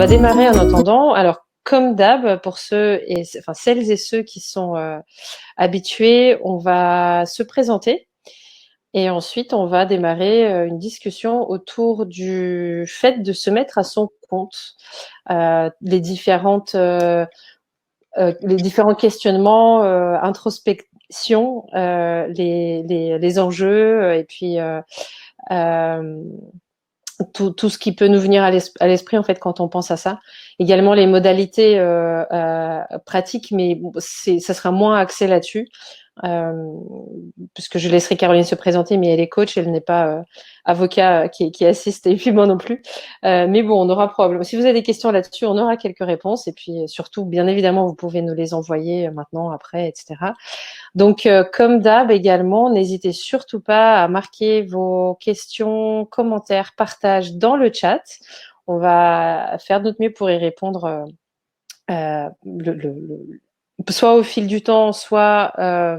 va démarrer en entendant. Alors, comme d'hab, pour celles et ceux qui sont habitués, on va se présenter et ensuite on va démarrer une discussion autour du fait de se mettre à son compte, les différents questionnements, introspection, les enjeux et puis euh, tout ce qui peut nous venir à l'esprit en fait quand on pense à ça. Également les modalités pratiques, mais ça sera moins axé là-dessus, euh, puisque je laisserai Caroline se présenter, mais elle est coach, elle n'est pas avocat qui assiste, et puis moi non plus. Mais bon, on aura probablement. Si vous avez des questions là-dessus, on aura quelques réponses, et puis surtout, bien évidemment, vous pouvez nous les envoyer maintenant, après, etc. Donc, comme d'hab également, n'hésitez surtout pas à marquer vos questions, commentaires, partages dans le chat. On va faire de notre mieux pour y répondre soit au fil du temps, soit à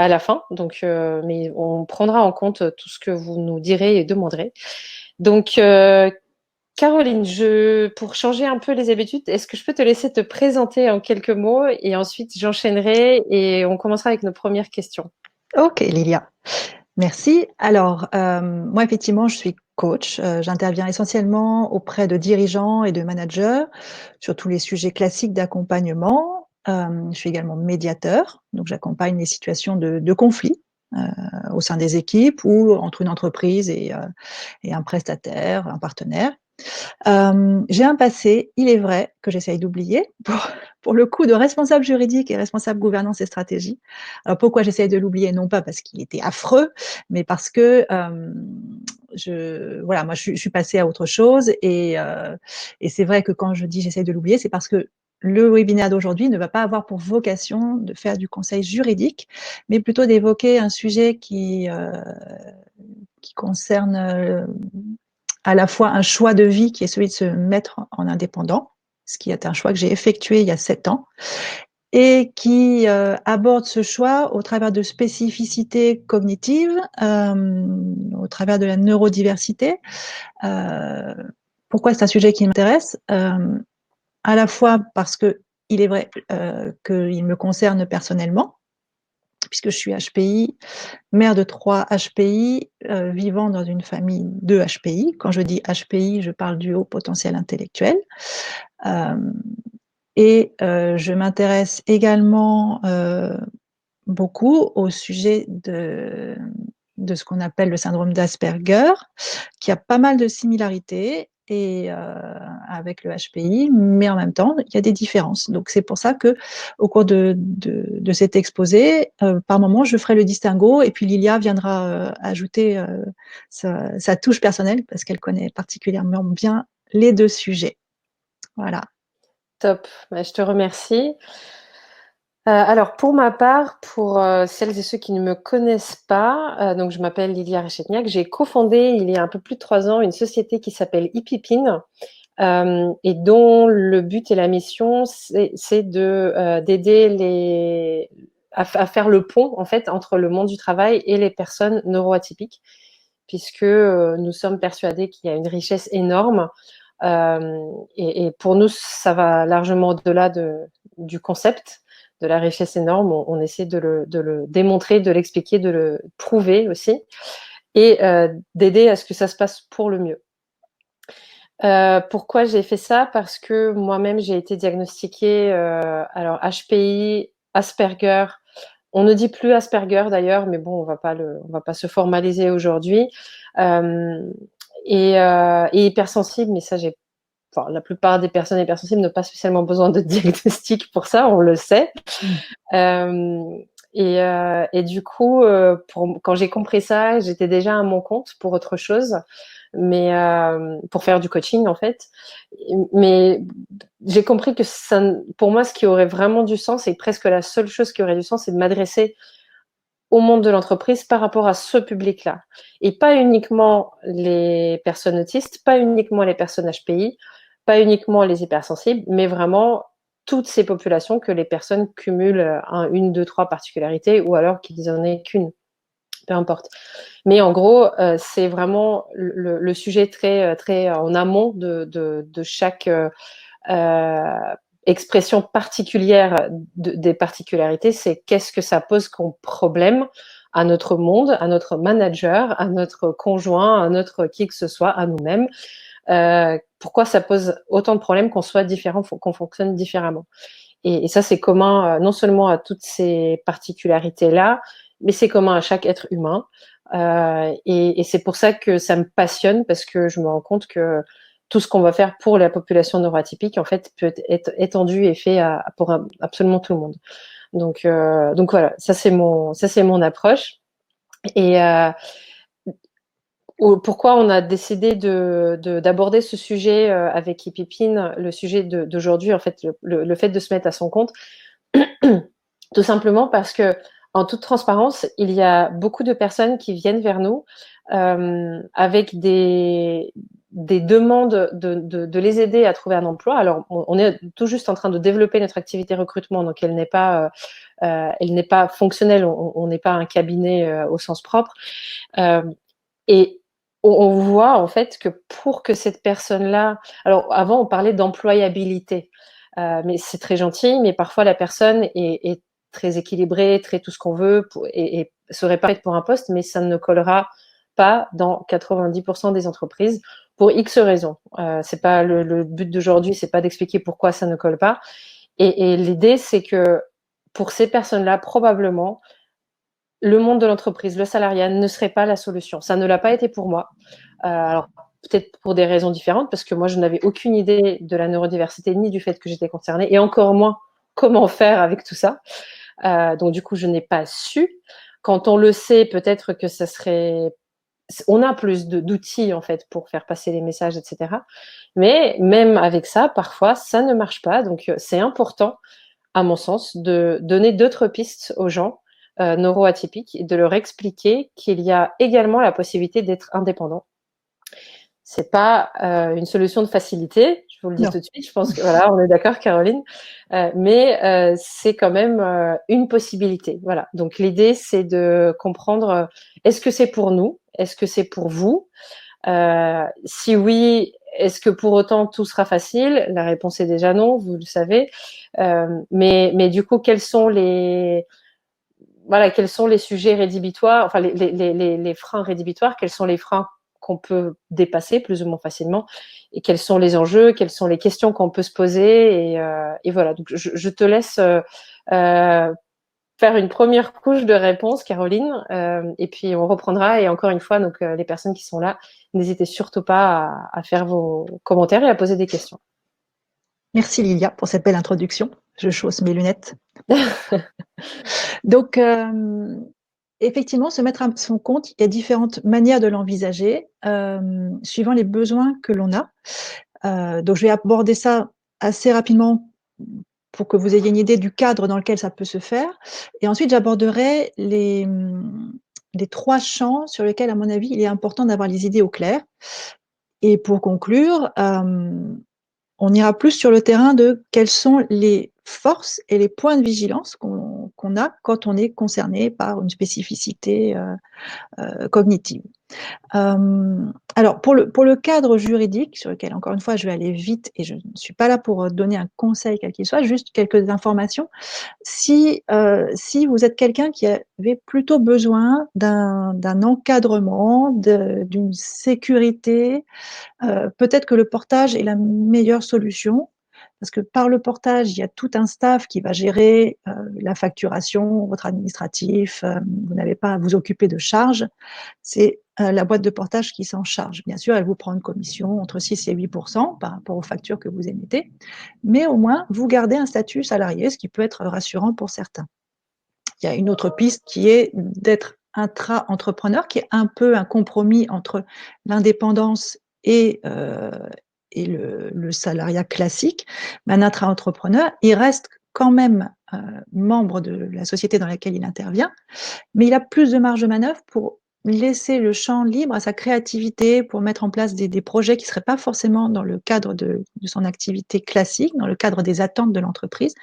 la fin. Donc, mais on prendra en compte tout ce que vous nous direz et demanderez. Donc, Caroline, pour changer un peu les habitudes, est-ce que je peux te laisser te présenter en quelques mots et ensuite j'enchaînerai et on commencera avec nos premières questions. Ok, Lilia. Merci. Alors, moi, effectivement, je suis coach. J'interviens essentiellement auprès de dirigeants et de managers sur tous les sujets classiques d'accompagnement. Je suis également médiateur, donc j'accompagne les situations de conflit au sein des équipes ou entre une entreprise et un prestataire, un partenaire. J'ai un passé, il est vrai, que j'essaye d'oublier, pour le coup de responsable juridique et responsable gouvernance et stratégie. Alors pourquoi j'essaye de l'oublier? Non pas parce qu'il était affreux, mais parce que moi je suis passée à autre chose et c'est vrai que quand je dis j'essaye de l'oublier, c'est parce que le webinaire d'aujourd'hui ne va pas avoir pour vocation de faire du conseil juridique, mais plutôt d'évoquer un sujet qui concerne à la fois un choix de vie qui est celui de se mettre en indépendant, ce qui est un choix que j'ai effectué il y a 7 ans, et qui aborde ce choix au travers de spécificités cognitives, au travers de la neurodiversité. Pourquoi c'est un sujet qui m'intéresse? À la fois parce que il est vrai qu'il me concerne personnellement, puisque je suis HPI, mère de 3 HPI, vivant dans une famille de HPI. Quand je dis HPI, je parle du haut potentiel intellectuel. Je m'intéresse également beaucoup au sujet de ce qu'on appelle le syndrome d'Asperger, qui a pas mal de similarités avec le HPI, mais en même temps, il y a des différences. Donc c'est pour ça que au cours de cet exposé, par moment, je ferai le distinguo et puis Lilia viendra ajouter sa touche personnelle parce qu'elle connaît particulièrement bien les deux sujets. Voilà. Top, je te remercie. Alors pour ma part, pour celles et ceux qui ne me connaissent pas, donc je m'appelle Lilia Rechetniak, j'ai cofondé il y a un peu plus de 3 ans une société qui s'appelle Ipipine, et dont le but et la mission c'est d'aider à faire le pont en fait entre le monde du travail et les personnes neuroatypiques, puisque nous sommes persuadés qu'il y a une richesse énorme, et pour nous ça va largement au-delà du concept de la richesse énorme. On essaie de le démontrer, de l'expliquer, de le prouver aussi, et d'aider à ce que ça se passe pour le mieux. Pourquoi j'ai fait ça? Parce que moi-même, j'ai été diagnostiquée, alors HPI, Asperger. On ne dit plus Asperger d'ailleurs, mais bon, on va pas se formaliser aujourd'hui. Euh, et hypersensible, mais ça, enfin, la plupart des personnes hypersensibles n'ont pas spécialement besoin de diagnostic pour ça, on le sait. Euh, et du coup, quand j'ai compris ça, j'étais déjà à mon compte pour autre chose, mais pour faire du coaching en fait. Mais j'ai compris que pour moi, ce qui aurait vraiment du sens, et presque la seule chose qui aurait du sens, c'est de m'adresser au monde de l'entreprise par rapport à ce public-là. Et pas uniquement les personnes autistes, pas uniquement les personnes HPI, pas uniquement les hypersensibles, mais vraiment toutes ces populations que les personnes cumulent une, deux, trois particularités, ou alors qu'ils n'en aient qu'une. peu importe. Mais en gros, c'est vraiment le sujet très, très en amont de chaque expression particulière des particularités, c'est qu'est-ce que ça pose comme problème à notre monde, à notre manager, à notre conjoint, à notre qui que ce soit, à nous-mêmes. Pourquoi ça pose autant de problèmes qu'on soit différent, qu'on fonctionne différemment. Et ça, c'est commun non seulement à toutes ces particularités-là, mais c'est commun à chaque être humain. Et c'est pour ça que ça me passionne, parce que je me rends compte que tout ce qu'on va faire pour la population neuroatypique, en fait, peut être étendu et fait pour absolument tout le monde. Donc voilà, ça c'est mon approche. Et pourquoi on a décidé d'aborder ce sujet avec Epipine, le sujet d'aujourd'hui, en fait, le fait de se mettre à son compte, tout simplement parce que, en toute transparence, il y a beaucoup de personnes qui viennent vers nous avec des demandes de les aider à trouver un emploi. Alors, on est tout juste en train de développer notre activité recrutement, donc elle n'est pas fonctionnelle. On n'est pas un cabinet au sens propre. Et on voit en fait que pour que cette personne-là, alors avant on parlait d'employabilité, mais c'est très gentil, mais parfois la personne est très équilibrée, très tout ce qu'on veut, et serait parfaite pour un poste, mais ça ne collera pas dans 90% des entreprises pour X raisons. C'est pas le but d'aujourd'hui, c'est pas d'expliquer pourquoi ça ne colle pas. Et l'idée, c'est que pour ces personnes-là, probablement, le monde de l'entreprise, le salariat ne serait pas la solution. Ça ne l'a pas été pour moi. Alors, peut-être pour des raisons différentes, parce que moi, je n'avais aucune idée de la neurodiversité ni du fait que j'étais concernée, et encore moins comment faire avec tout ça. Donc, du coup, je n'ai pas su. Quand on le sait, peut-être que ça serait... On a plus d'outils, en fait, pour faire passer les messages, etc. Mais même avec ça, parfois, ça ne marche pas. Donc, c'est important, à mon sens, de donner d'autres pistes aux gens neuroatypiques et de leur expliquer qu'il y a également la possibilité d'être indépendant. C'est pas une solution de facilité, je vous le dis Non. tout de suite. Je pense que voilà, on est d'accord, Caroline, mais c'est quand même une possibilité. Voilà. Donc l'idée, c'est de comprendre est-ce que c'est pour nous, est-ce que c'est pour vous. Si oui, est-ce que pour autant tout sera facile? La réponse est déjà non, vous le savez. Mais du coup, quels sont les sujets rédhibitoires, enfin les freins rédhibitoires, quels sont les freins qu'on peut dépasser plus ou moins facilement, et quels sont les enjeux, quelles sont les questions qu'on peut se poser, et voilà. Donc je te laisse faire une première couche de réponse, Caroline, et puis on reprendra. Et encore une fois, donc les personnes qui sont là, n'hésitez surtout pas à faire vos commentaires et à poser des questions. Merci Lilia pour cette belle introduction. Je chausse mes lunettes. Donc, effectivement, se mettre à son compte, il y a différentes manières de l'envisager, suivant les besoins que l'on a. Donc je vais aborder ça assez rapidement pour que vous ayez une idée du cadre dans lequel ça peut se faire, et ensuite j'aborderai les 3 champs sur lesquels, à mon avis, il est important d'avoir les idées au clair. Et pour conclure, on ira plus sur le terrain de quelles sont les forces et les points de vigilance qu'on a quand on est concerné par une spécificité cognitive. Alors pour le cadre juridique, sur lequel, encore une fois, je vais aller vite et je ne suis pas là pour donner un conseil quel qu'il soit, juste quelques informations. Si vous êtes quelqu'un qui avait plutôt besoin d'un encadrement, d'une sécurité, peut-être que le portage est la meilleure solution, parce que par le portage, il y a tout un staff qui va gérer la facturation, votre administratif, vous n'avez pas à vous occuper de charges, c'est la boîte de portage qui s'en charge. Bien sûr, elle vous prend une commission entre 6 et 8% par rapport aux factures que vous émettez, mais au moins, vous gardez un statut salarié, ce qui peut être rassurant pour certains. Il y a une autre piste qui est d'être intra-entrepreneur, qui est un peu un compromis entre l'indépendance et le salariat classique. Mais un intra-entrepreneur, il reste quand même membre de la société dans laquelle il intervient, mais il a plus de marge de manœuvre pour laisser le champ libre à sa créativité, pour mettre en place des projets qui ne seraient pas forcément dans le cadre de son activité classique, dans le cadre des attentes de l'entreprise.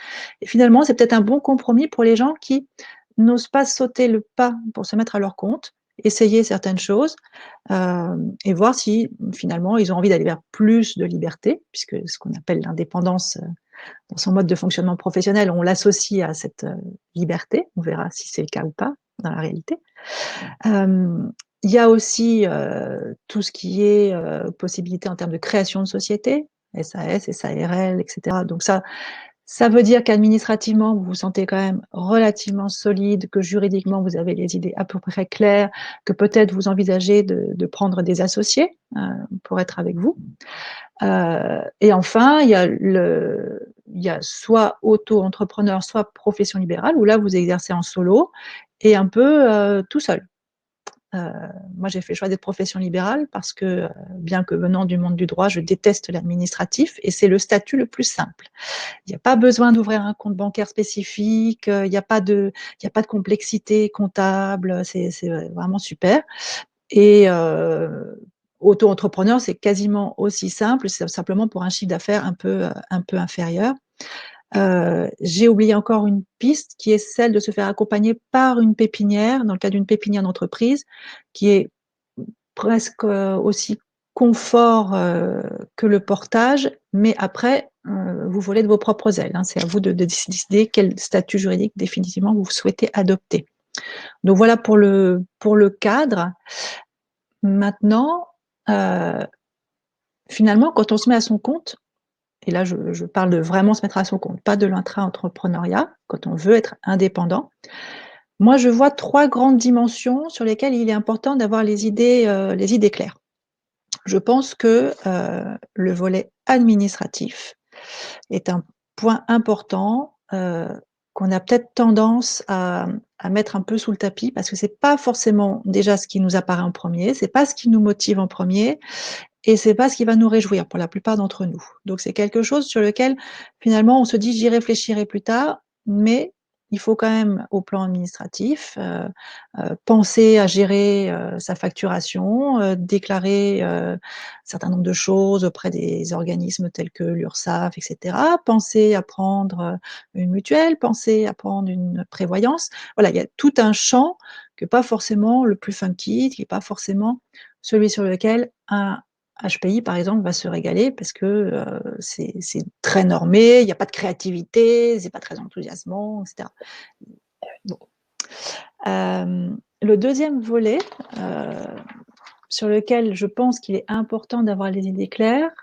Et finalement, c'est peut-être un bon compromis pour les gens qui n'osent pas sauter le pas pour se mettre à leur compte, essayer certaines choses et voir si finalement ils ont envie d'aller vers plus de liberté, puisque ce qu'on appelle l'indépendance dans son mode de fonctionnement professionnel, on l'associe à cette liberté. On verra si c'est le cas ou pas dans la réalité. Il y a aussi tout ce qui est possibilité en termes de création de société, SAS, SARL, etc. Donc ça veut dire qu'administrativement, vous vous sentez quand même relativement solide, que juridiquement, vous avez les idées à peu près claires, que peut-être vous envisagez de prendre des associés pour être avec vous. Et enfin, il y a soit auto-entrepreneur, soit profession libérale, où là, vous exercez en solo et un peu tout seul. Moi, j'ai fait le choix d'être profession libérale parce que, bien que venant du monde du droit, je déteste l'administratif et c'est le statut le plus simple. Il n'y a pas besoin d'ouvrir un compte bancaire spécifique, il n'y a pas de complexité comptable, c'est vraiment super. Et auto-entrepreneur, c'est quasiment aussi simple, c'est simplement pour un chiffre d'affaires un peu inférieur. J'ai oublié encore une piste qui est celle de se faire accompagner par une pépinière, dans le cas d'une pépinière d'entreprise, qui est presque aussi confort que le portage, mais après, vous volez de vos propres ailes. Hein. C'est à vous de décider quel statut juridique définitivement vous souhaitez adopter. Donc voilà pour le cadre. Maintenant, finalement, quand on se met à son compte, et là je parle de vraiment se mettre à son compte, pas de l'intra-entrepreneuriat, quand on veut être indépendant, moi je vois 3 grandes dimensions sur lesquelles il est important d'avoir les idées claires. Je pense que le volet administratif est un point important qu'on a peut-être tendance à mettre un peu sous le tapis parce que c'est pas forcément déjà ce qui nous apparaît en premier, c'est pas ce qui nous motive en premier et c'est pas ce qui va nous réjouir pour la plupart d'entre nous. Donc c'est quelque chose sur lequel finalement on se dit j'y réfléchirai plus tard, mais il faut quand même au plan administratif penser à gérer sa facturation, déclarer un certain nombre de choses auprès des organismes tels que l'URSSAF, etc. Penser à prendre une mutuelle, penser à prendre une prévoyance. Voilà, il y a tout un champ que pas forcément le plus funky, qui n'est pas forcément celui sur lequel un HPI, par exemple, va se régaler parce que c'est très normé, il n'y a pas de créativité, c'est pas très enthousiasmant, etc. Bon. Le deuxième volet sur lequel je pense qu'il est important d'avoir les idées claires,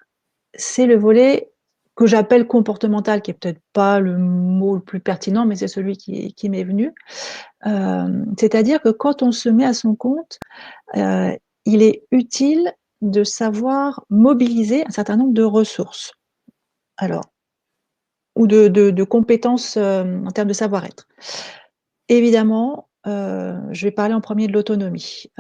c'est le volet que j'appelle comportemental, qui est peut-être pas le mot le plus pertinent, mais c'est celui qui m'est venu. C'est-à-dire que quand on se met à son compte, il est utile de savoir mobiliser un certain nombre de ressources. Alors, ou de compétences en termes de savoir-être. Évidemment, je vais parler en premier de l'autonomie.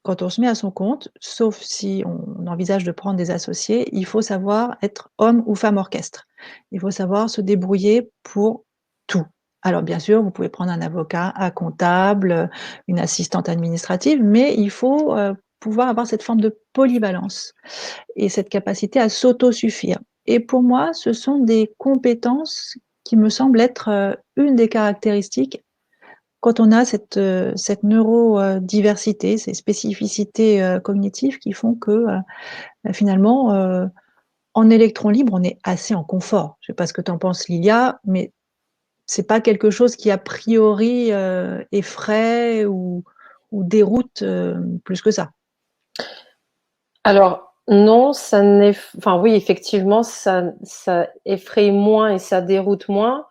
Quand on se met à son compte, sauf si on envisage de prendre des associés, il faut savoir être homme ou femme orchestre. Il faut savoir se débrouiller pour tout. Alors bien sûr, vous pouvez prendre un avocat, un comptable, une assistante administrative, mais il faut pouvoir avoir cette forme de polyvalence et cette capacité à s'autosuffire. Et pour moi, ce sont des compétences qui me semblent être une des caractéristiques quand on a cette neurodiversité, ces spécificités cognitives qui font que finalement, en électron libre, on est assez en confort. Je ne sais pas ce que tu en penses, Lilia, mais c'est pas quelque chose qui a priori effraie ou déroute plus que ça. Alors non, ça enfin oui, effectivement, ça effraie moins et ça déroute moins,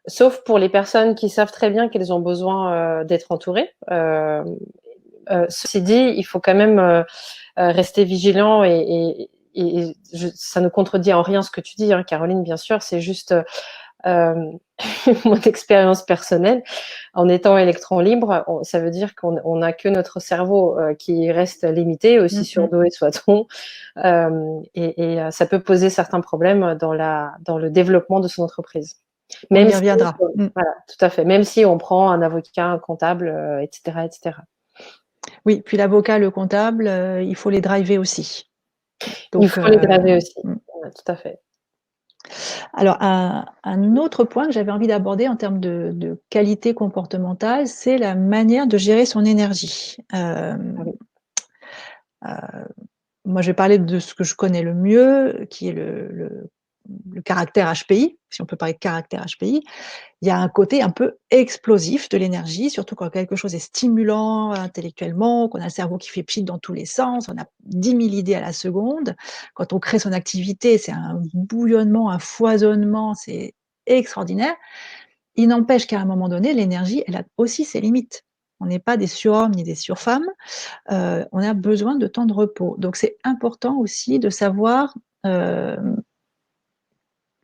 sauf pour les personnes qui savent très bien qu'elles ont besoin d'être entourées. Ceci dit, il faut quand même rester vigilant ça ne contredit en rien ce que tu dis, hein, Caroline, bien sûr, c'est juste mon expérience personnelle. En étant électron libre, ça veut dire qu'on n'a que notre cerveau qui reste limité, aussi surdoué soit-on, et ça peut poser certains problèmes dans le développement de son entreprise. On y reviendra. Voilà, tout à fait. Même si on prend un avocat, un comptable, etc., etc. Oui, puis l'avocat, le comptable, il faut les driver aussi. Donc, il faut les driver aussi, tout à fait. Alors un autre point que j'avais envie d'aborder en termes de qualité comportementale, c'est la manière de gérer son énergie. Ah oui. Heu, Moi, je vais parler de ce que je connais le mieux, qui est le caractère HPI, si on peut parler de caractère HPI. Il y a un côté un peu explosif de l'énergie, surtout quand quelque chose est stimulant intellectuellement, qu'on a le cerveau qui fait pchit dans tous les sens, on a 10 000 idées à la seconde. Quand on crée son activité, c'est un bouillonnement, un foisonnement, c'est extraordinaire. Il n'empêche qu'à un moment donné, l'énergie, elle a aussi ses limites. On n'est pas des surhommes ni des surfemmes, on a besoin de temps de repos. Donc c'est important aussi de savoir, hem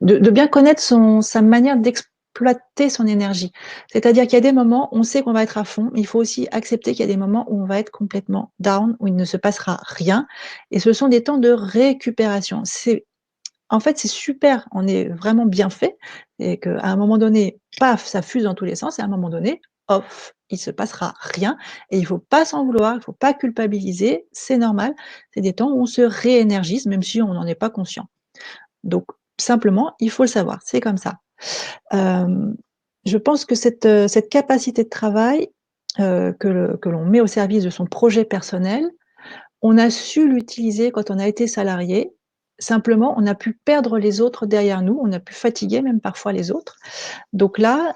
de bien connaître sa manière d'exploiter son énergie. C'est-à-dire qu'il y a des moments, on sait qu'on va être à fond, mais il faut aussi accepter qu'il y a des moments où on va être complètement down, où il ne se passera rien et ce sont des temps de récupération. En fait, c'est super, on est vraiment bien fait et qu'à un moment donné, paf, ça fuse dans tous les sens et à un moment donné, off, il se passera rien et il faut pas s'en vouloir, il faut pas culpabiliser, c'est normal. C'est des temps où on se réénergise même si on n'en est pas conscient. Donc simplement, il faut le savoir, c'est comme ça. Hem, je pense que cette capacité de travail, que l'on met au service de son projet personnel, on a su l'utiliser quand on a été salarié. Simplement, on a pu perdre les autres derrière nous, on a pu fatiguer même parfois les autres. Donc là,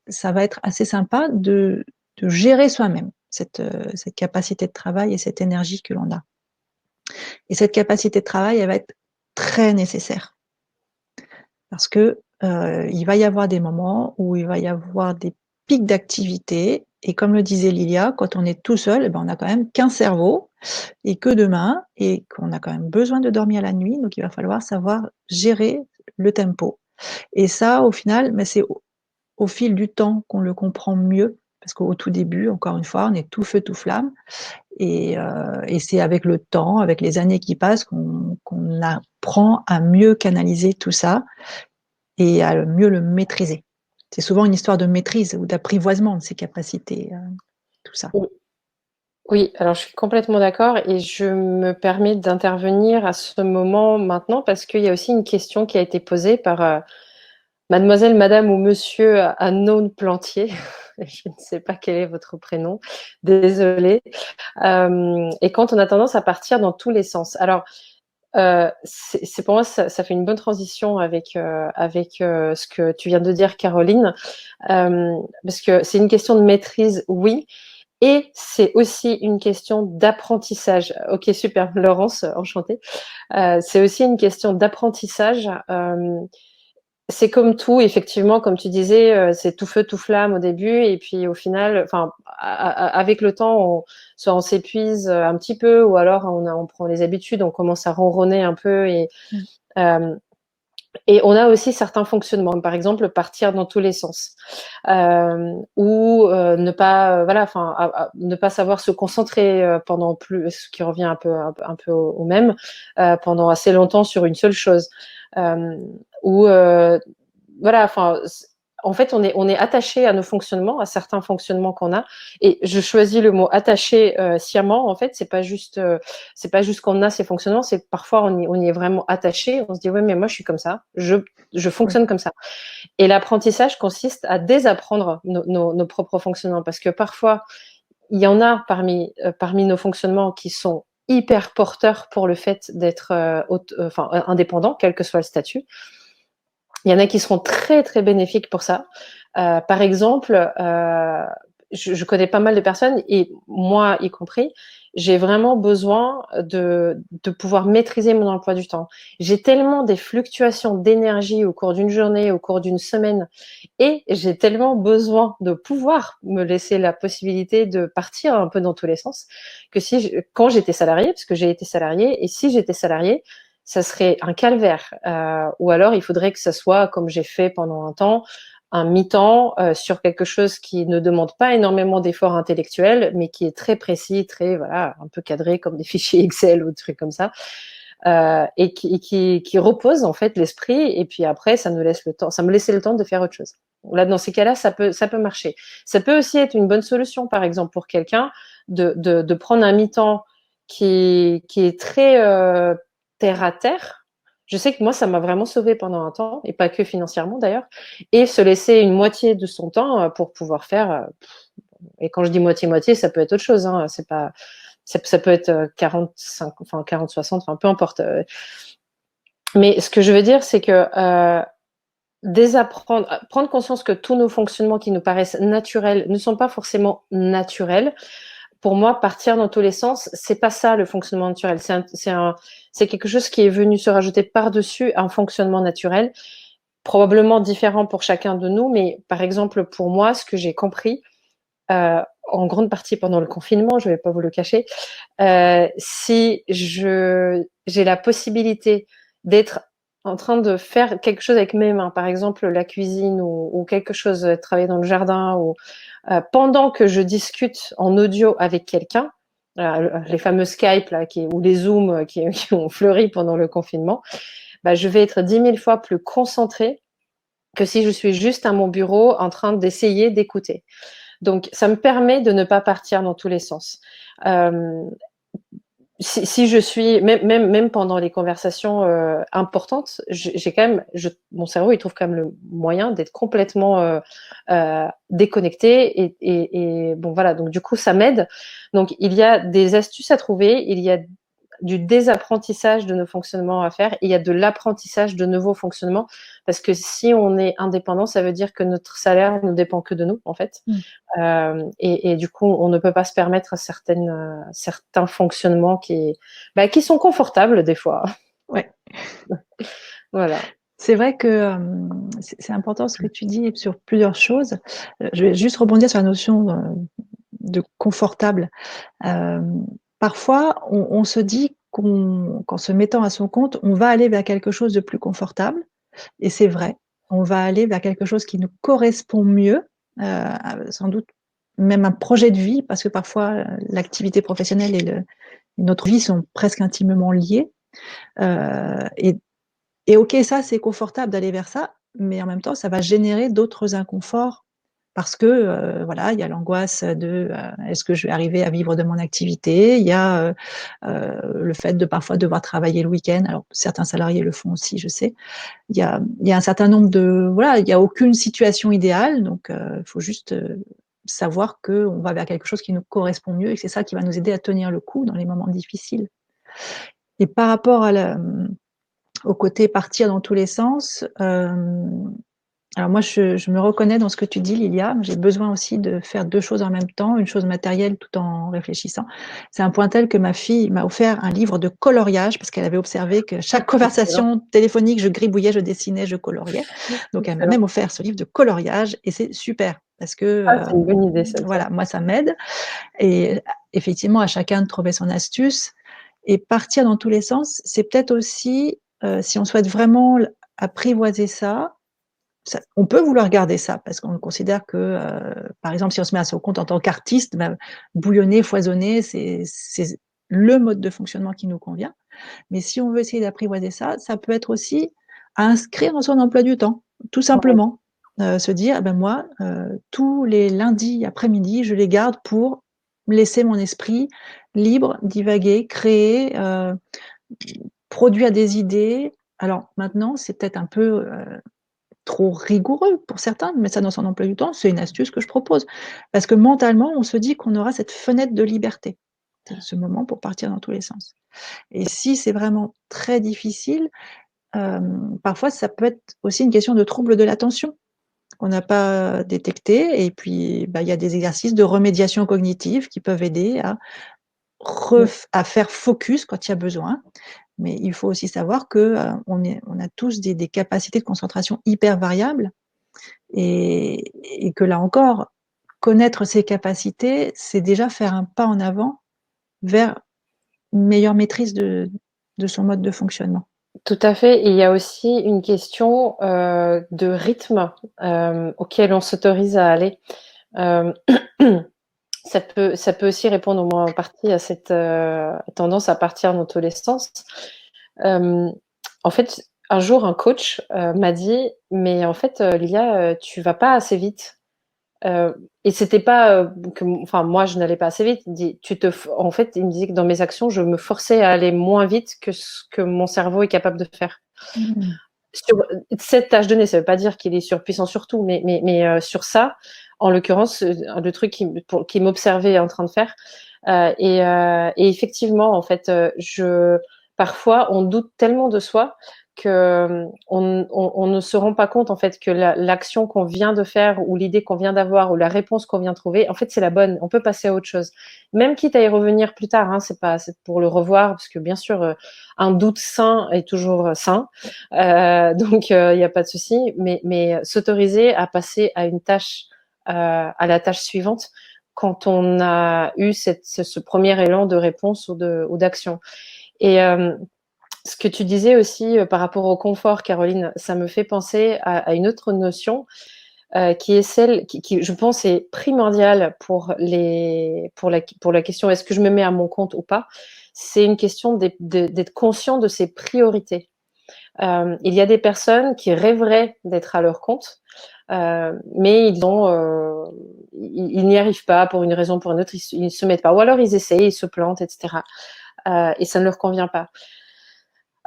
ça va être assez sympa de gérer soi-même cette capacité de travail et cette énergie que l'on a. Et cette capacité de travail, elle va être très nécessaire. Parce que, il va y avoir des moments où il va y avoir des pics d'activité et comme le disait Lilia, quand on est tout seul et ben, on a quand même qu'un cerveau et que 2 mains et qu'on a quand même besoin de dormir la nuit, donc il va falloir savoir gérer le tempo et ça, au final, mais c'est au fil du temps qu'on le comprend mieux parce qu'au tout début, encore une fois, on est tout feu, tout flamme et c'est avec le temps, avec les années qui passent qu'on apprend à mieux canaliser tout ça et à mieux le maîtriser. C'est souvent une histoire de maîtrise ou d'apprivoisement de ses capacités, tout ça. Mmh. Oui, alors je suis complètement d'accord et je me permets d'intervenir à ce moment maintenant parce qu'il y a aussi une question qui a été posée par, mademoiselle, madame ou monsieur unknown Plantier. Je ne sais pas quel est votre prénom, désolée. Et quand on a tendance à partir dans tous les sens. Alors, c'est pour moi ça fait une bonne transition avec ce que tu viens de dire, Caroline, parce que c'est une question de maîtrise, oui, et c'est aussi une question d'apprentissage. Ok, super, Laurence, enchantée. C'est aussi une question d'apprentissage. C'est comme tout, effectivement, comme tu disais, c'est tout feu, tout flamme au début, et puis au final, enfin, avec le temps, soit on s'épuise un petit peu, ou alors on prend les habitudes, on commence à ronronner un peu, Mmh. euh, et on a aussi certains fonctionnements, par exemple partir dans tous les sens, ou ne pas, voilà, enfin, ne pas savoir se concentrer pendant plus, ce qui revient un peu au même, pendant assez longtemps sur une seule chose, euh, ou voilà, enfin, en fait, on est attaché à nos fonctionnements, à certains fonctionnements qu'on a. Et je choisis le mot attaché sciemment. En fait, c'est pas juste qu'on a ces fonctionnements, c'est parfois on y est vraiment attaché. On se dit ouais, mais moi je suis comme ça, je Oui. fonctionne comme ça. Et l'apprentissage consiste à désapprendre nos propres fonctionnements, parce que parfois il y en a parmi nos fonctionnements qui sont hyper porteurs pour le fait d'être enfin, indépendant, quel que soit le statut. Il y en a qui seront très, très bénéfiques pour ça. Par exemple, je connais pas mal de personnes, et moi y compris, j'ai vraiment besoin de pouvoir maîtriser mon emploi du temps. J'ai tellement des fluctuations d'énergie au cours d'une journée, au cours d'une semaine, et j'ai tellement besoin de pouvoir me laisser la possibilité de partir un peu dans tous les sens, que quand j'étais salariée, parce que j'ai été salariée, et si j'étais salariée, ça serait un calvaire. Ou alors, il faudrait que ça soit, comme j'ai fait pendant un temps, un mi-temps sur quelque chose qui ne demande pas énormément d'efforts intellectuels, mais qui est très précis, très, voilà, un peu cadré comme des fichiers Excel ou des trucs comme ça, et qui repose en fait l'esprit. Et puis après, ça me laisse le temps, ça me laissait le temps de faire autre chose. Là, dans ces cas-là, ça peut marcher. Ça peut aussi être une bonne solution, par exemple, pour quelqu'un de prendre un mi-temps qui est très terre à terre, Je sais que moi, ça m'a vraiment sauvée pendant un temps, et pas que financièrement d'ailleurs, et se laisser une moitié de son temps pour pouvoir faire. Et quand je dis moitié-moitié, ça peut être autre chose. Hein, c'est pas, ça peut être 45, enfin 40-60, enfin peu importe. Mais ce que je veux dire, c'est que désapprendre, prendre conscience que tous nos fonctionnements qui nous paraissent naturels ne sont pas forcément naturels. Pour moi, partir dans tous les sens, c'est pas ça le fonctionnement naturel. C'est quelque chose qui est venu se rajouter par-dessus un fonctionnement naturel, probablement différent pour chacun de nous. Mais par exemple, pour moi, ce que j'ai compris, en grande partie pendant le confinement, je vais pas vous le cacher, si j'ai la possibilité d'être en train de faire quelque chose avec mes mains, par exemple la cuisine ou quelque chose, travailler dans le jardin, ou pendant que je discute en audio avec quelqu'un, les fameux Skype là, ou les Zooms qui ont fleuri pendant le confinement, bah, je vais être 10 000 fois plus concentrée que si je suis juste à mon bureau en train d'essayer d'écouter. Donc, ça me permet de ne pas partir dans tous les sens. Euh, si je suis, même pendant les conversations importantes, j'ai quand même, mon cerveau, il trouve quand même le moyen d'être complètement déconnecté. Et bon, voilà, donc du coup, ça m'aide. Donc, il y a des astuces à trouver, il y a du désapprentissage de nos fonctionnements à faire, et il y a de l'apprentissage de nouveaux fonctionnements, parce que si on est indépendant, ça veut dire que notre salaire ne dépend que de nous, en fait. Et du coup, on ne peut pas se permettre certains fonctionnements qui sont confortables des fois. Ouais. Voilà. C'est vrai que c'est important ce que tu dis sur plusieurs choses. Je vais juste rebondir sur la notion de confortable. Euh, Parfois, on se dit qu'en se mettant à son compte, on va aller vers quelque chose de plus confortable. Et c'est vrai, on va aller vers quelque chose qui nous correspond mieux, sans doute même un projet de vie, parce que parfois l'activité professionnelle et notre vie sont presque intimement liées. Et ok, ça c'est confortable d'aller vers ça, mais en même temps ça va générer d'autres inconforts parce que voilà, il y a l'angoisse de est-ce que je vais arriver à vivre de mon activité, il y a le fait de parfois devoir travailler le week-end. Alors certains salariés le font aussi, je sais. Il y a un certain nombre de voilà, il y a aucune situation idéale, donc il faut juste savoir que on va vers quelque chose qui nous correspond mieux et que c'est ça qui va nous aider à tenir le coup dans les moments difficiles. Et par rapport au côté partir dans tous les sens, alors moi je me reconnais dans ce que tu dis, Lilia. J'ai besoin aussi de faire deux choses en même temps, une chose matérielle tout en réfléchissant. C'est un point tel que ma fille m'a offert un livre de coloriage parce qu'elle avait observé que chaque Excellent. conversation téléphonique, je gribouillais, je dessinais, je coloriais. Donc elle m'a Excellent. même offert ce livre de coloriage et c'est super parce que Ah, c'est une bonne idée, ça, tiens. voilà, moi ça m'aide. Et effectivement, à chacun de trouver son astuce. Et partir dans tous les sens, c'est peut-être aussi, si on souhaite vraiment apprivoiser ça, on peut vouloir garder ça, parce qu'on considère que, par exemple, si on se met à son compte en tant qu'artiste, ben, bouillonner, foisonner, c'est le mode de fonctionnement qui nous convient. Mais si on veut essayer d'apprivoiser ça, ça peut être aussi à inscrire dans son emploi du temps, tout Ouais. simplement. Se dire, ben moi, tous les lundis après-midi, je les garde pour laisser mon esprit libre, divaguer, créer, produire des idées. Alors maintenant, c'est peut-être un peu trop rigoureux pour certains de mettre ça dans son emploi du temps. C'est une astuce que je propose. Parce que mentalement, on se dit qu'on aura cette fenêtre de liberté, ce moment pour partir dans tous les sens. Et si c'est vraiment très difficile, parfois ça peut être aussi une question de trouble de l'attention qu'on n'a pas détecté. Et puis, bah, il y a des exercices de remédiation cognitive qui peuvent aider à faire focus quand il y a besoin. Mais il faut aussi savoir que on a tous des capacités de concentration hyper variables et que là encore, connaître ses capacités, c'est déjà faire un pas en avant vers une meilleure maîtrise de son mode de fonctionnement. Tout à fait. Et il y a aussi une question de rythme auquel on s'autorise à aller. Euh, ça peut aussi répondre au moins en partie à cette tendance à partir dans tous les sens. Euh, En fait, un jour, un coach m'a dit, mais en fait, Lilia, tu vas pas assez vite. Euh, et c'était pas enfin, moi, je n'allais pas assez vite. En fait, il me disait que dans mes actions, je me forçais à aller moins vite que ce que mon cerveau est capable de faire. Mmh. Sur cette tâche donnée, ça veut pas dire qu'il est surpuissant sur tout, mais sur ça, en l'occurrence, le truc qui m'observait en train de faire. Et effectivement, en fait, parfois, on doute tellement de soi que on ne se rend pas compte en fait que l'action qu'on vient de faire ou l'idée qu'on vient d'avoir ou la réponse qu'on vient de trouver, en fait, c'est la bonne. On peut passer à autre chose, même quitte à y revenir plus tard. Hein, c'est pour le revoir parce que bien sûr, un doute sain est toujours sain. Donc, il n'y a pas de souci. Mais s'autoriser à passer à une tâche, à la tâche suivante, quand on a eu ce premier élan de réponse ou d'action. Et ce que tu disais aussi par rapport au confort, Caroline, ça me fait penser à une autre notion qui est celle qui, je pense, est primordiale pour la question est-ce que je me mets à mon compte ou pas. C'est une question d'être conscient de ses priorités. Il y a des personnes qui rêveraient d'être à leur compte, mais ils n'y arrivent pas pour une raison ou pour une autre, ils ne se mettent pas. Ou alors ils essayent, ils se plantent, etc. Et ça ne leur convient pas.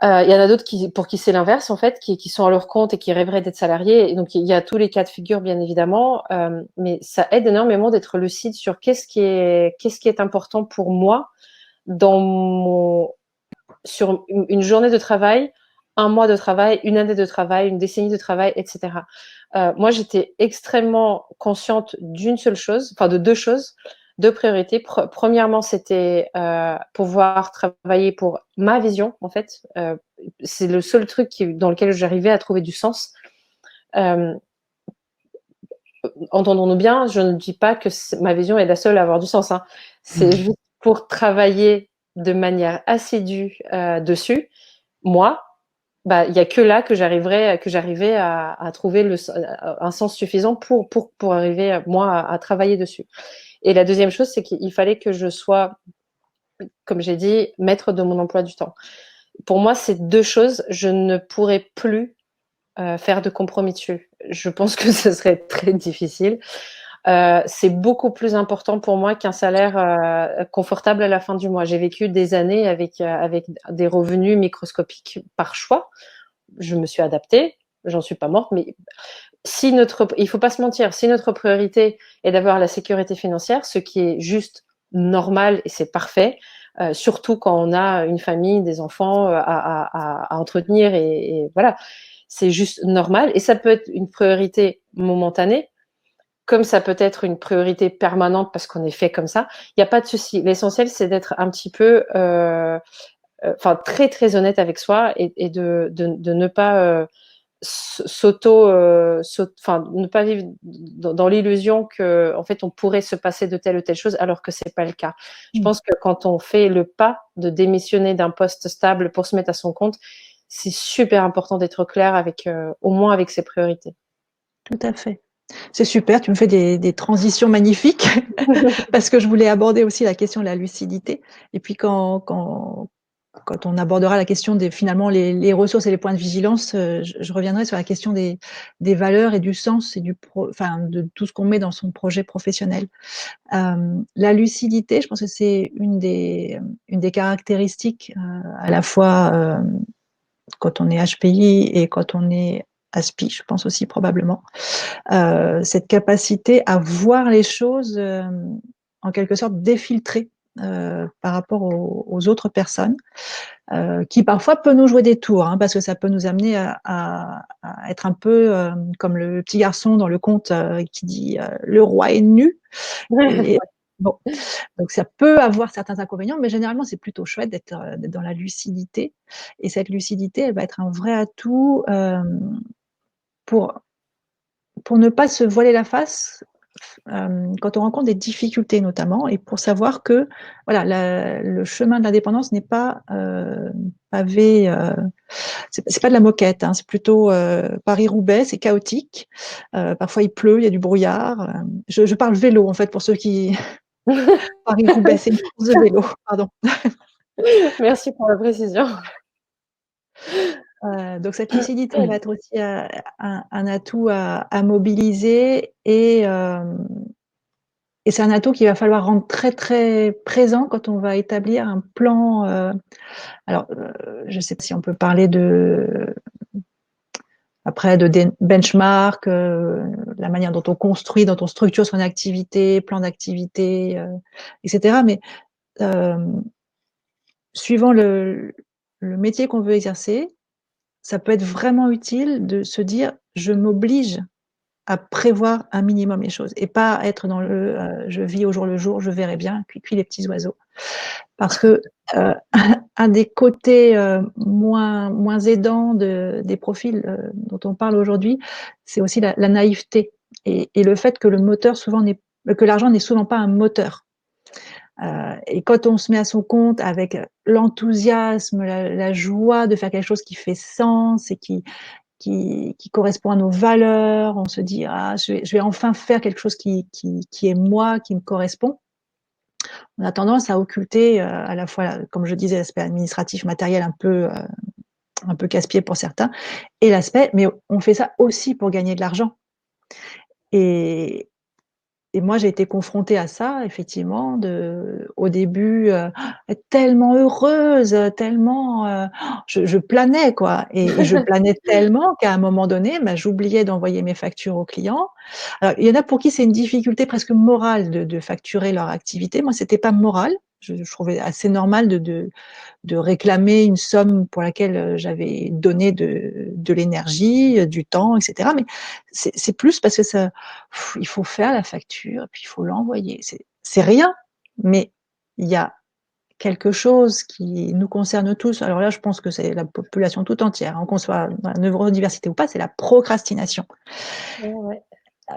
Il y en a d'autres pour qui c'est l'inverse, en fait, qui sont à leur compte et qui rêveraient d'être salariés. Et donc, il y a tous les cas de figure, bien évidemment, mais ça aide énormément d'être lucide sur qu'est-ce qui est important pour moi sur une journée de travail, un mois de travail, une année de travail, une décennie de travail, etc. Moi, j'étais extrêmement consciente d'une seule chose, enfin de deux choses, deux priorités. Premièrement, c'était pouvoir travailler pour ma vision, en fait. C'est le seul truc dans lequel j'arrivais à trouver du sens. Euh, Entendons-nous bien, je ne dis pas que ma vision est la seule à avoir du sens. Hein. C'est juste pour travailler de manière assidue dessus. Moi, bah, il y a que là que j'arrivais à trouver un sens suffisant pour arriver, moi, à travailler dessus. Et la deuxième chose, c'est qu'il fallait que je sois, comme j'ai dit, maître de mon emploi du temps. Pour moi, ces deux choses, je ne pourrais plus faire de compromis dessus. Je pense que ce serait très difficile. C'est beaucoup plus important pour moi qu'un salaire confortable à la fin du mois. J'ai vécu des années avec des revenus microscopiques par choix. Je me suis adaptée, j'en suis pas morte, mais il faut pas se mentir, si notre priorité est d'avoir la sécurité financière, ce qui est juste normal et c'est parfait, surtout quand on a une famille, des enfants à entretenir et voilà, c'est juste normal et ça peut être une priorité momentanée, comme ça peut être une priorité permanente parce qu'on est fait comme ça. Il n'y a pas de souci. L'essentiel, c'est d'être un petit peu, très très honnête avec soi et de ne pas ne pas vivre dans l'illusion que en fait on pourrait se passer de telle ou telle chose alors que c'est pas le cas. Je pense que quand on fait le pas de démissionner d'un poste stable pour se mettre à son compte, c'est super important d'être clair avec au moins avec ses priorités. Tout à fait. C'est super, tu me fais des transitions magnifiques parce que je voulais aborder aussi la question de la lucidité et puis quand on abordera la question des finalement les ressources et les points de vigilance, je reviendrai sur la question des valeurs et du sens et enfin de tout ce qu'on met dans son projet professionnel. La lucidité, je pense que c'est une des caractéristiques, à la fois, quand on est HPI et quand on est ASPI, je pense aussi probablement. Cette capacité à voir les choses, en quelque sorte défiltrées, par rapport aux autres personnes, qui parfois peut nous jouer des tours, hein, parce que ça peut nous amener à être un peu comme le petit garçon dans le conte qui dit le roi est nu. Et bon, donc ça peut avoir certains inconvénients, mais généralement c'est plutôt chouette d'être dans la lucidité. Et cette lucidité, elle va être un vrai atout pour pour ne pas se voiler la face quand on rencontre des difficultés notamment, et pour savoir que voilà, le chemin de l'indépendance n'est pas pavé, c'est pas de la moquette, hein, c'est plutôt Paris-Roubaix, c'est chaotique. Parfois il pleut, il y a du brouillard. Je parle vélo en fait pour ceux qui Paris-Roubaix, c'est une course de vélo, pardon. Merci pour la précision. Donc cette lucidité, elle va être aussi un atout à mobiliser et c'est un atout qu'il va falloir rendre très, très présent quand on va établir un plan, alors, je ne sais pas si on peut parler après de benchmark, la manière dont on construit, dont on structure son activité, plan d'activité, etc. Mais suivant le métier qu'on veut exercer, ça peut être vraiment utile de se dire je m'oblige à prévoir un minimum les choses et pas être dans le je vis au jour le jour, je verrai bien, cuit les petits oiseaux. Parce que un des côtés moins aidants des profils dont on parle aujourd'hui, c'est aussi la naïveté et le fait que le moteur souvent que l'argent n'est souvent pas un moteur. Et quand on se met à son compte avec l'enthousiasme, la joie de faire quelque chose qui fait sens et qui correspond à nos valeurs, on se dit ah je vais enfin faire quelque chose qui est moi, qui me correspond. On a tendance à occulter à la fois, comme je disais, l'aspect administratif, matériel un peu casse-pied pour certains, et l'aspect, mais on fait ça aussi pour gagner de l'argent. Et, et moi, j'ai été confrontée à ça, effectivement, au début, être tellement heureuse, tellement, je planais, quoi. Et je planais tellement qu'à un moment donné, bah, j'oubliais d'envoyer mes factures aux clients. Alors, il y en a pour qui c'est une difficulté presque morale de facturer leur activité. Moi, c'était pas moral. Je trouvais assez normal de réclamer une somme pour laquelle j'avais donné de l'énergie, du temps, etc. Mais c'est plus parce que ça, il faut faire la facture, puis il faut l'envoyer. C'est rien, mais il y a quelque chose qui nous concerne tous. Alors là, je pense que c'est la population tout entière, hein, qu'on soit dans la neurodiversité ou pas, c'est la procrastination. Ouais, ouais.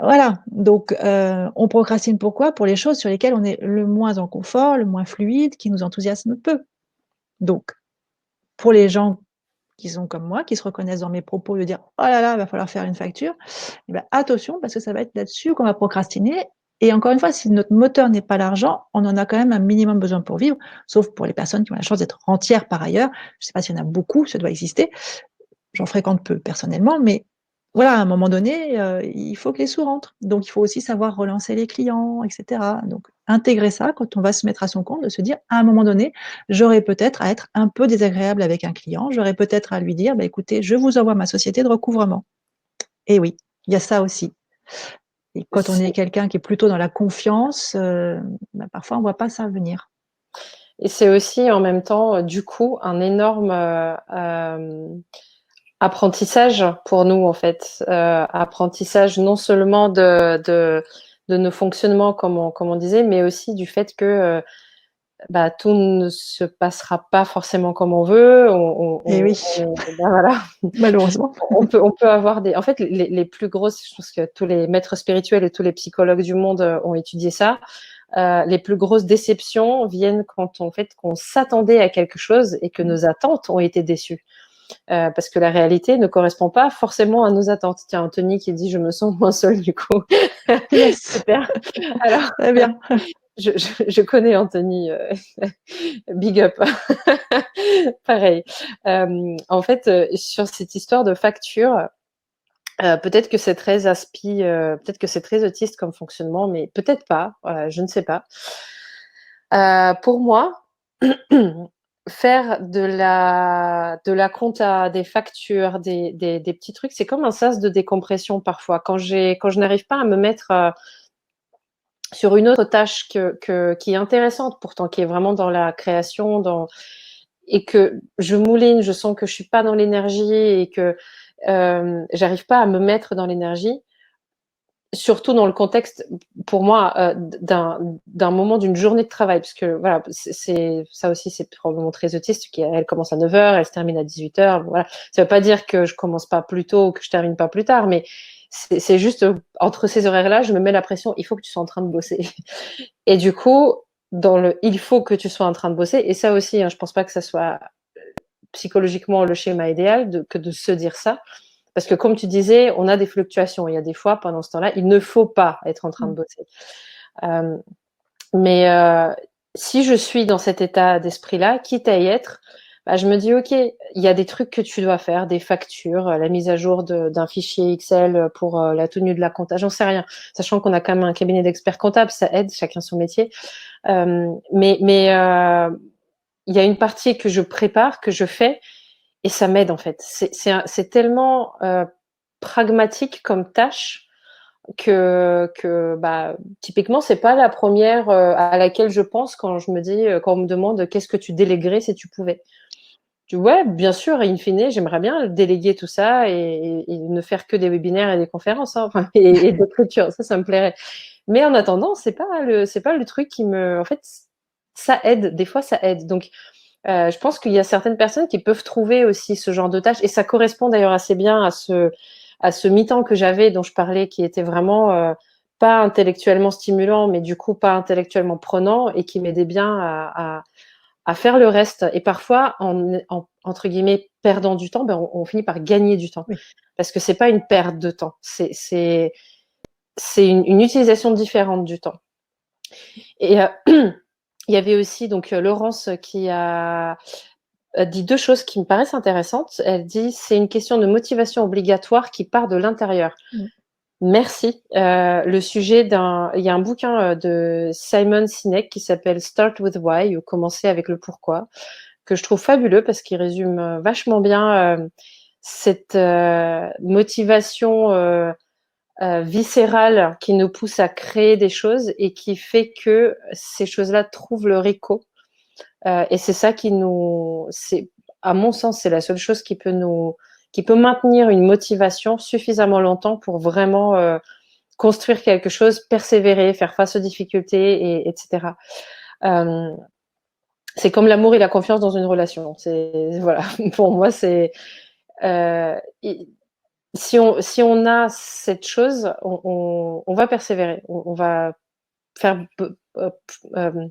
Voilà, donc on procrastine pourquoi? Pour les choses sur lesquelles on est le moins en confort, le moins fluide, qui nous enthousiasment peu. Donc, pour les gens qui sont comme moi, qui se reconnaissent dans mes propos, de dire: «Oh là là, il va falloir faire une facture», et ben attention parce que ça va être là-dessus qu'on va procrastiner et encore une fois, si notre moteur n'est pas l'argent, on en a quand même un minimum besoin pour vivre, sauf pour les personnes qui ont la chance d'être rentières par ailleurs. Je ne sais pas s'il y en a beaucoup, ça doit exister. J'en fréquente peu personnellement, mais voilà, à un moment donné, il faut que les sous rentrent. Donc il faut aussi savoir relancer les clients et cetera. Donc intégrer ça quand on va se mettre à son compte, de se dire: «À un moment donné, j'aurai peut-être à être un peu désagréable avec un client, j'aurai peut-être à lui dire: "Bah, écoutez, je vous envoie ma société de recouvrement"». Et oui, il y a ça aussi. Et quand on est C'est quelqu'un qui est plutôt dans la confiance, bah, parfois on voit pas ça venir. et c'est aussi en même temps, du coup, un énorme, apprentissage pour nous, en fait. Apprentissage non seulement de nos fonctionnements, comme on disait, mais aussi du fait que, bah, tout ne se passera pas forcément comme on veut. Et oui, Bah, voilà. malheureusement. On peut avoir des. En fait, les plus grosses, je pense que tous les maîtres spirituels et tous les psychologues du monde ont étudié ça. Les plus grosses déceptions viennent quand en fait qu'on s'attendait à quelque chose et que nos attentes ont été déçues. Parce que la réalité ne correspond pas forcément à nos attentes. Tiens, Anthony qui dit je me sens moins seule du coup. Yes, Super. Alors, très bien. je connais Anthony, big up. Pareil. En fait, sur cette histoire de facture, peut-être que c'est très peut-être que c'est très autiste comme fonctionnement, mais peut-être pas. Je ne sais pas. Pour moi, faire de la compta, des factures, des petits trucs, c'est comme un sas de décompression parfois. Quand je n'arrive pas à me mettre sur une autre tâche qui est intéressante pourtant, qui est vraiment dans la création, et que je mouline, je sens que je suis pas dans l'énergie et que j'arrive pas à me mettre dans l'énergie, surtout dans le contexte, pour moi, d'un moment d'une journée de travail, parce que voilà, c'est ça aussi, c'est probablement très autiste, elle commence à 9h, elle se termine à 18h. Voilà. Ça veut pas dire que je commence pas plus tôt ou que je termine pas plus tard, mais c'est juste entre ces horaires-là, je me mets la pression, il faut que tu sois en train de bosser. Et du coup, dans le il faut que tu sois en train de bosser, et ça aussi, hein, je pense pas que ça soit psychologiquement le schéma idéal que de se dire ça. Parce que comme tu disais, on a des fluctuations. Il y a des fois, pendant ce temps-là, il ne faut pas être en train de bosser. Euh, mais si je suis dans cet état d'esprit-là, quitte à y être, je me dis, OK, il y a des trucs que tu dois faire, des factures, la mise à jour d'un fichier Excel pour la tenue de la compta, j'en sais rien. Sachant qu'on a quand même un cabinet d'experts comptables, ça aide, chacun son métier. Mais il y a une partie que je prépare, que je fais, et ça m'aide en fait. C'est tellement pragmatique comme tâche que bah, typiquement, c'est pas la première à laquelle je pense quand je me dis, quand on me demande qu'est-ce que tu déléguerais si tu pouvais. Je dis, ouais, bien sûr, in fine, j'aimerais bien déléguer tout ça et ne faire que des webinaires et des conférences, hein, enfin, et d'écriture, ça me plairait. Mais en attendant, c'est pas le truc qui me, en fait, ça aide. Des fois, ça aide. Donc, je pense qu'il y a certaines personnes qui peuvent trouver aussi ce genre de tâches, et ça correspond d'ailleurs assez bien à ce mi-temps que j'avais, dont je parlais, qui était vraiment pas intellectuellement stimulant, mais du coup pas intellectuellement prenant, et qui m'aidait bien à faire le reste. Et parfois, entre guillemets, perdant du temps, ben, on finit par gagner du temps, Oui. parce que c'est pas une perte de temps, c'est une utilisation différente du temps. Et il y avait aussi donc Laurence qui a dit deux choses qui me paraissent intéressantes. Elle dit, c'est une question de motivation obligatoire qui part de l'intérieur. Mm. Merci. Le sujet il y a un bouquin de Simon Sinek qui s'appelle Start with Why, ou Commencer avec le pourquoi, que je trouve fabuleux parce qu'il résume vachement bien cette motivation viscérale qui nous pousse à créer des choses et qui fait que ces choses-là trouvent leur écho. Et c'est ça à mon sens, c'est la seule chose qui peut maintenir une motivation suffisamment longtemps pour vraiment construire quelque chose, persévérer, faire face aux difficultés, etc. C'est comme l'amour et la confiance dans une relation. Voilà, pour moi, c'est euh, si on a cette chose, on va persévérer, on va faire. Euh,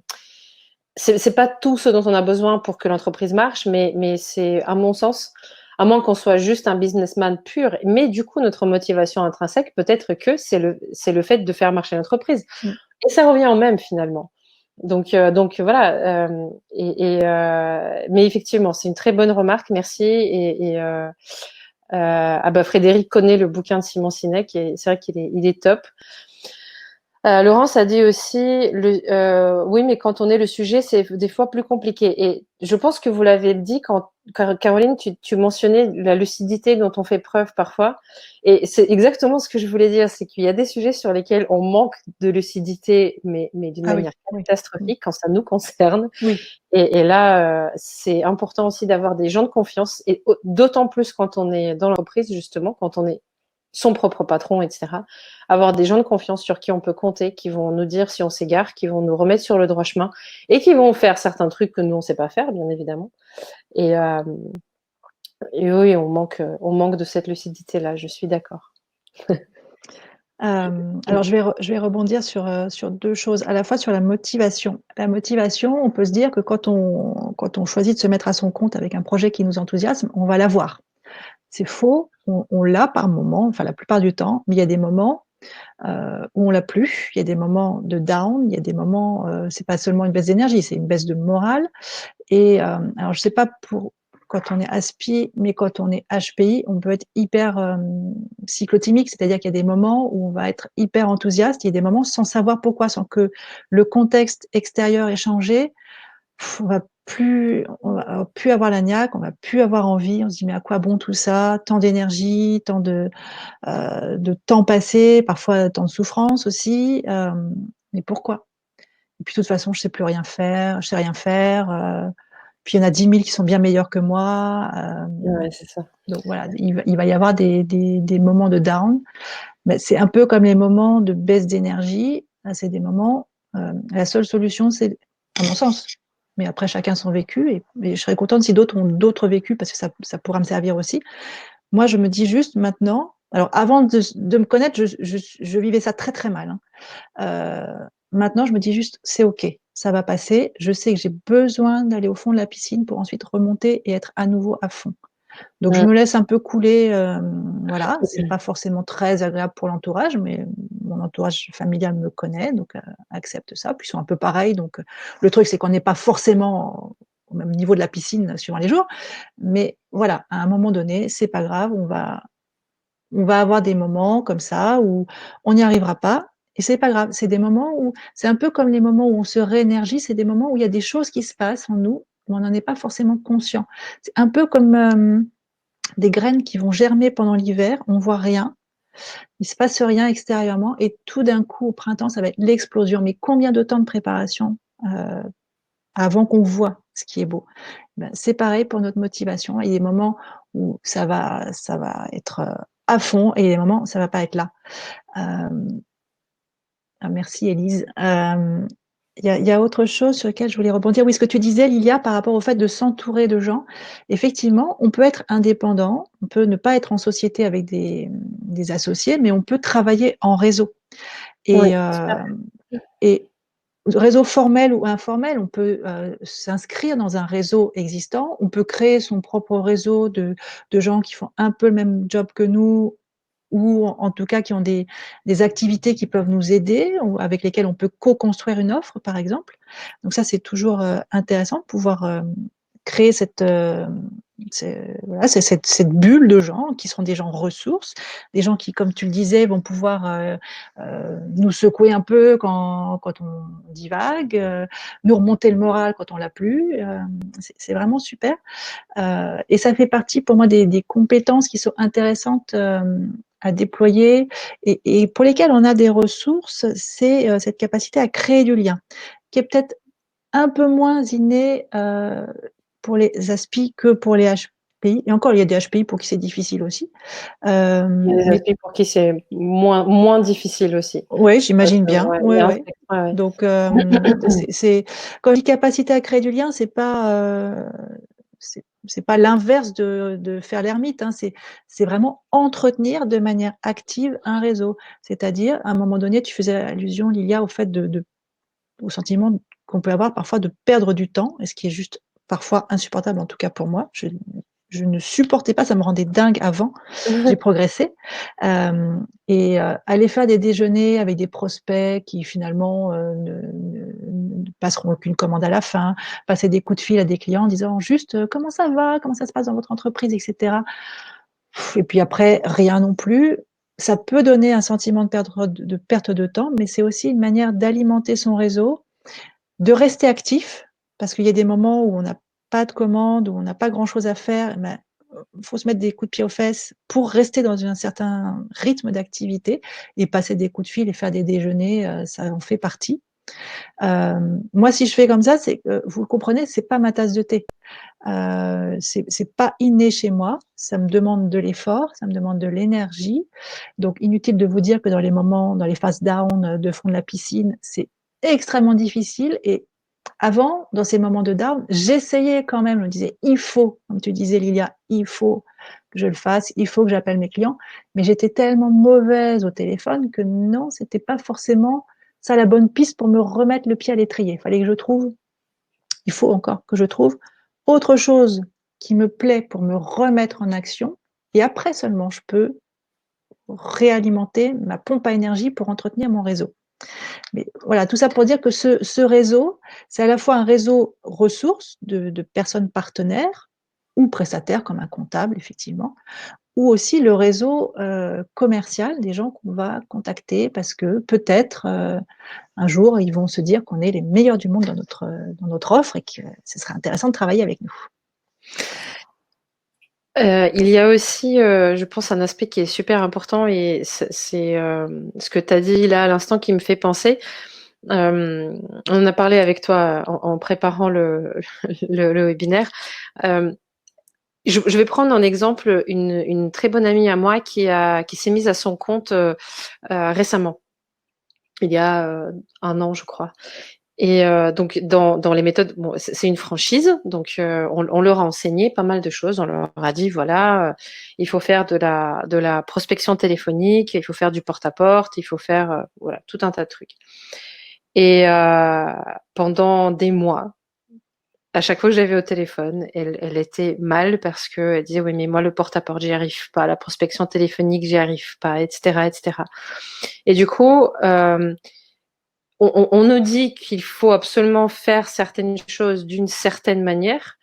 c'est pas tout ce dont on a besoin pour que l'entreprise marche, mais c'est, à mon sens, à moins qu'on soit juste un businessman pur, mais du coup, notre motivation intrinsèque, peut-être que c'est le fait de faire marcher l'entreprise. Mm. Et ça revient au même, finalement. Donc voilà. Mais effectivement, c'est une très bonne remarque. Merci. Ah bah, Frédéric connaît le bouquin de Simon Sinek et c'est vrai il est top. Laurence a dit aussi, oui, mais quand on est le sujet, c'est des fois plus compliqué. Et je pense que vous l'avez dit quand Caroline, tu mentionnais la lucidité dont on fait preuve parfois. Et c'est exactement ce que je voulais dire, c'est qu'il y a des sujets sur lesquels on manque de lucidité, mais d'une Ah oui, manière oui. catastrophique quand ça nous concerne. Oui. Et là, c'est important aussi d'avoir des gens de confiance, et d'autant plus quand on est dans l'entreprise, justement, quand on est son propre patron, etc. Avoir des gens de confiance sur qui on peut compter, qui vont nous dire si on s'égare, qui vont nous remettre sur le droit chemin, et qui vont faire certains trucs que nous, on ne sait pas faire, bien évidemment. Et, oui, on manque de cette lucidité-là, je suis d'accord. Alors je vais rebondir sur deux choses, à la fois sur la motivation. La motivation, on peut se dire que quand on choisit de se mettre à son compte avec un projet qui nous enthousiasme, on va l'avoir. C'est faux, on l'a par moment, enfin la plupart du temps, mais il y a des moments où on l'a plus, il y a des moments de down, il y a des moments, c'est pas seulement une baisse d'énergie, c'est une baisse de morale. Et alors je sais pas pour quand on est ASPI, mais quand on est HPI, on peut être hyper cyclotimique, c'est-à-dire qu'il y a des moments où on va être hyper enthousiaste, il y a des moments sans savoir pourquoi, sans que le contexte extérieur ait changé, on va plus avoir la niaque, on va plus avoir envie, on se dit mais à quoi bon tout ça, tant d'énergie, tant de temps passé, parfois tant de souffrance aussi, mais pourquoi? Et puis de toute façon, je sais plus rien faire, je sais rien faire. Puis il y en a 10 000 qui sont bien meilleurs que moi. Ouais, c'est ça. Donc voilà, il va y avoir des moments de down. Mais c'est un peu comme les moments de baisse d'énergie. C'est des moments. La seule solution, c'est, à mon sens, mais après chacun son vécu. Et je serais contente si d'autres ont d'autres vécus parce que ça pourra me servir aussi. Moi, je me dis juste maintenant. Alors avant de me connaître, je vivais ça très très mal. Maintenant, je me dis juste, c'est OK, ça va passer. Je sais que j'ai besoin d'aller au fond de la piscine pour ensuite remonter et être à nouveau à fond. Donc, je me laisse un peu couler. Voilà, c'est pas forcément très agréable pour l'entourage, mais mon entourage familial me connaît, donc accepte ça. Puis ils sont un peu pareils. Donc, le truc, c'est qu'on n'est pas forcément au même niveau de la piscine suivant les jours. Mais voilà, à un moment donné, c'est pas grave, on va avoir des moments comme ça où on n'y arrivera pas et c'est pas grave. C'est des moments où c'est un peu comme les moments où on se réénergie, c'est des moments où il y a des choses qui se passent en nous, mais on n'en est pas forcément conscient. C'est un peu comme, des graines qui vont germer pendant l'hiver, on voit rien, il se passe rien extérieurement et tout d'un coup au printemps, ça va être l'explosion. Mais combien de temps de préparation, heu, avant qu'on voit ce qui est beau? Ben, c'est pareil pour notre motivation. Il y a des moments où ça va être, à fond et il y a des moments où ça va pas être là. Hem, merci Élise. Il y a autre chose sur lequel je voulais rebondir. Oui, ce que tu disais, Lilia, par rapport au fait de s'entourer de gens. Effectivement, on peut être indépendant, on peut ne pas être en société avec des associés, mais on peut travailler en réseau Oui, et tout à et réseau formel ou informel, on peut, s'inscrire dans un réseau existant. On peut créer son propre réseau de gens qui font un peu le même job que nous ou en tout cas qui ont des activités qui peuvent nous aider ou avec lesquelles on peut co-construire une offre, par exemple. Donc ça, c'est toujours, intéressant de pouvoir, créer cette, voilà, c'est cette bulle de gens qui seront des gens ressources, des gens qui, comme tu le disais, vont pouvoir, nous secouer un peu quand on divague, nous remonter le moral quand on l'a plus, c'est vraiment super. Et ça fait partie pour moi des compétences qui sont intéressantes, à déployer et pour lesquelles on a des ressources, c'est, cette capacité à créer du lien, qui est peut-être un peu moins innée, pour les ASPI que pour les HPI et encore il y a des HPI pour qui c'est difficile aussi. Il y a des Mais aspects pour qui c'est moins difficile aussi. ouais, Parce j'imagine que bien. ouais, il y Ouais, a un ouais. spectre, ouais, Donc c'est quand je dis capacité à créer du lien, c'est pas l'inverse de faire l'ermite, hein, c'est vraiment entretenir de manière active un réseau. C'est-à-dire, à un moment donné, tu faisais allusion, Lilia, au fait de au sentiment qu'on peut avoir parfois de perdre du temps et ce qui est juste parfois insupportable, en tout cas pour moi. Je ne supportais pas, ça me rendait dingue avant. J'ai ouais. progressé, aller faire des déjeuners avec des prospects qui finalement, ne passeront aucune commande à la fin, passer des coups de fil à des clients en disant juste, «Comment ça va? Comment ça se passe dans votre entreprise?» et cetera. Et puis après, rien non plus. Ça peut donner un sentiment de perte de temps, mais c'est aussi une manière d'alimenter son réseau, de rester actif, parce qu'il y a des moments où on n'a pas de commande, où on n'a pas grand-chose à faire, ben, faut se mettre des coups de pied aux fesses pour rester dans un certain rythme d'activité et passer des coups de fil et faire des déjeuners, ça en fait partie. Moi, si je fais comme ça, c'est que vous le comprenez, c'est pas ma tasse de thé. C'est pas inné chez moi, ça me demande de l'effort, ça me demande de l'énergie. Donc inutile de vous dire que dans les moments, dans les phases down, de fond de la piscine, c'est extrêmement difficile et avant, dans ces moments de down, j'essayais quand même, je me disais: «Il faut», comme tu disais Lilia, «il faut que je le fasse, il faut que j'appelle mes clients», mais j'étais tellement mauvaise au téléphone que non, c'était pas forcément ça la bonne piste pour me remettre le pied à l'étrier. Il faut encore que je trouve autre chose qui me plaît pour me remettre en action et après seulement je peux réalimenter ma pompe à énergie pour entretenir mon réseau. Mais voilà, tout ça pour dire que ce réseau, c'est à la fois un réseau ressources de personnes partenaires ou prestataires comme un comptable effectivement, ou aussi le réseau, commercial des gens qu'on va contacter parce que peut-être, un jour, ils vont se dire qu'on est les meilleurs du monde dans notre offre et que ce serait intéressant de travailler avec nous. Il y a aussi, je pense, un aspect qui est super important et c'est ce que tu as dit là à l'instant qui me fait penser. On en a parlé avec toi en préparant le webinaire. Euh, je vais prendre en exemple une très bonne amie à moi qui s'est mise à son compte récemment, il y a 1 an, je crois. Et donc dans les méthodes, bon, c'est une franchise, donc on leur a enseigné pas mal de choses. On leur a dit voilà, il faut faire de la prospection téléphonique, il faut faire du porte-à-porte, il faut faire voilà tout un tas de trucs. Et pendant des mois, à chaque fois que j'avais au téléphone, elle était mal parce que elle disait oui mais moi le porte-à-porte j'y arrive pas, la prospection téléphonique j'y arrive pas, etc., etc. Et du coup on nous dit qu'il faut absolument faire certaines choses d'une certaine manière,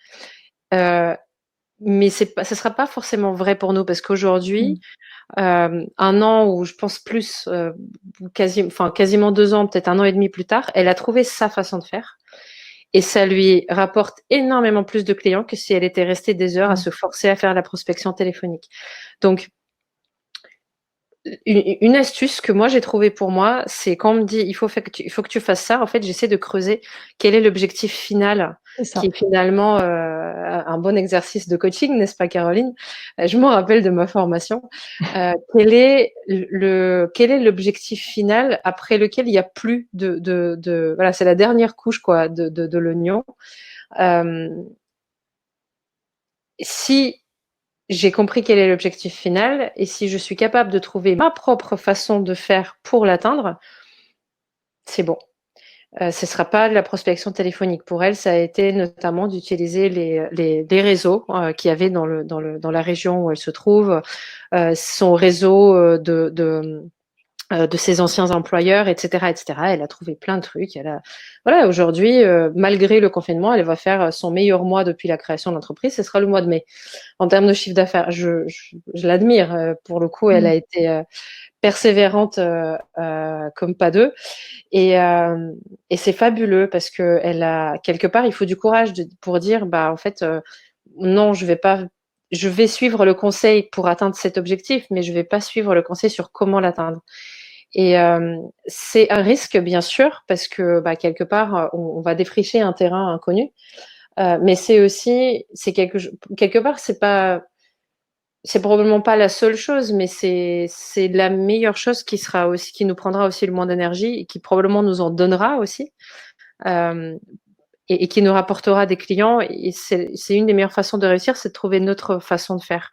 mais ce sera pas forcément vrai pour nous parce qu'aujourd'hui, Mmh. un an ou je pense plus, quasiment 2 ans, peut-être 1 an et demi plus tard, elle a trouvé sa façon de faire et ça lui rapporte énormément plus de clients que si elle était restée des heures à Mmh. se forcer à faire la prospection téléphonique. Donc, une astuce que moi j'ai trouvée pour moi, c'est quand on me dit il faut que tu fasses ça, en fait, j'essaie de creuser quel est l'objectif final, C'est qui ça. est finalement un bon exercice de coaching, n'est-ce pas, Caroline? Je me rappelle de ma formation. Quel est l'objectif final après lequel il n'y a plus voilà, c'est la dernière couche quoi de l'oignon. Euh, si j'ai compris quel est l'objectif final et si je suis capable de trouver ma propre façon de faire pour l'atteindre, c'est bon. Ce ne sera pas de la prospection téléphonique. Pour elle, ça a été notamment d'utiliser les réseaux qu'il y avait dans la région où elle se trouve, son réseau de ses anciens employeurs, etc., etc. Elle a trouvé plein de trucs. Voilà, aujourd'hui, malgré le confinement, elle va faire son meilleur mois depuis la création de l'entreprise. Ce sera le mois de mai. En termes de chiffre d'affaires, je l'admire. Pour le coup, elle Mmh. a été persévérante comme pas deux. Et, euh, et c'est fabuleux parce que elle a quelque part, il faut du courage pour dire, bah en fait, non, je vais pas, je vais suivre le conseil pour atteindre cet objectif, mais je vais pas suivre le conseil sur comment l'atteindre. Et c'est un risque bien sûr parce que bah, quelque part, on va défricher un terrain inconnu, mais c'est aussi, quelque part, c'est probablement pas la seule chose, mais c'est la meilleure chose qui sera aussi, qui nous prendra aussi le moins d'énergie et qui probablement nous en donnera aussi, euh, et qui nous rapportera des clients. Et c'est une des meilleures façons de réussir, c'est de trouver notre façon de faire.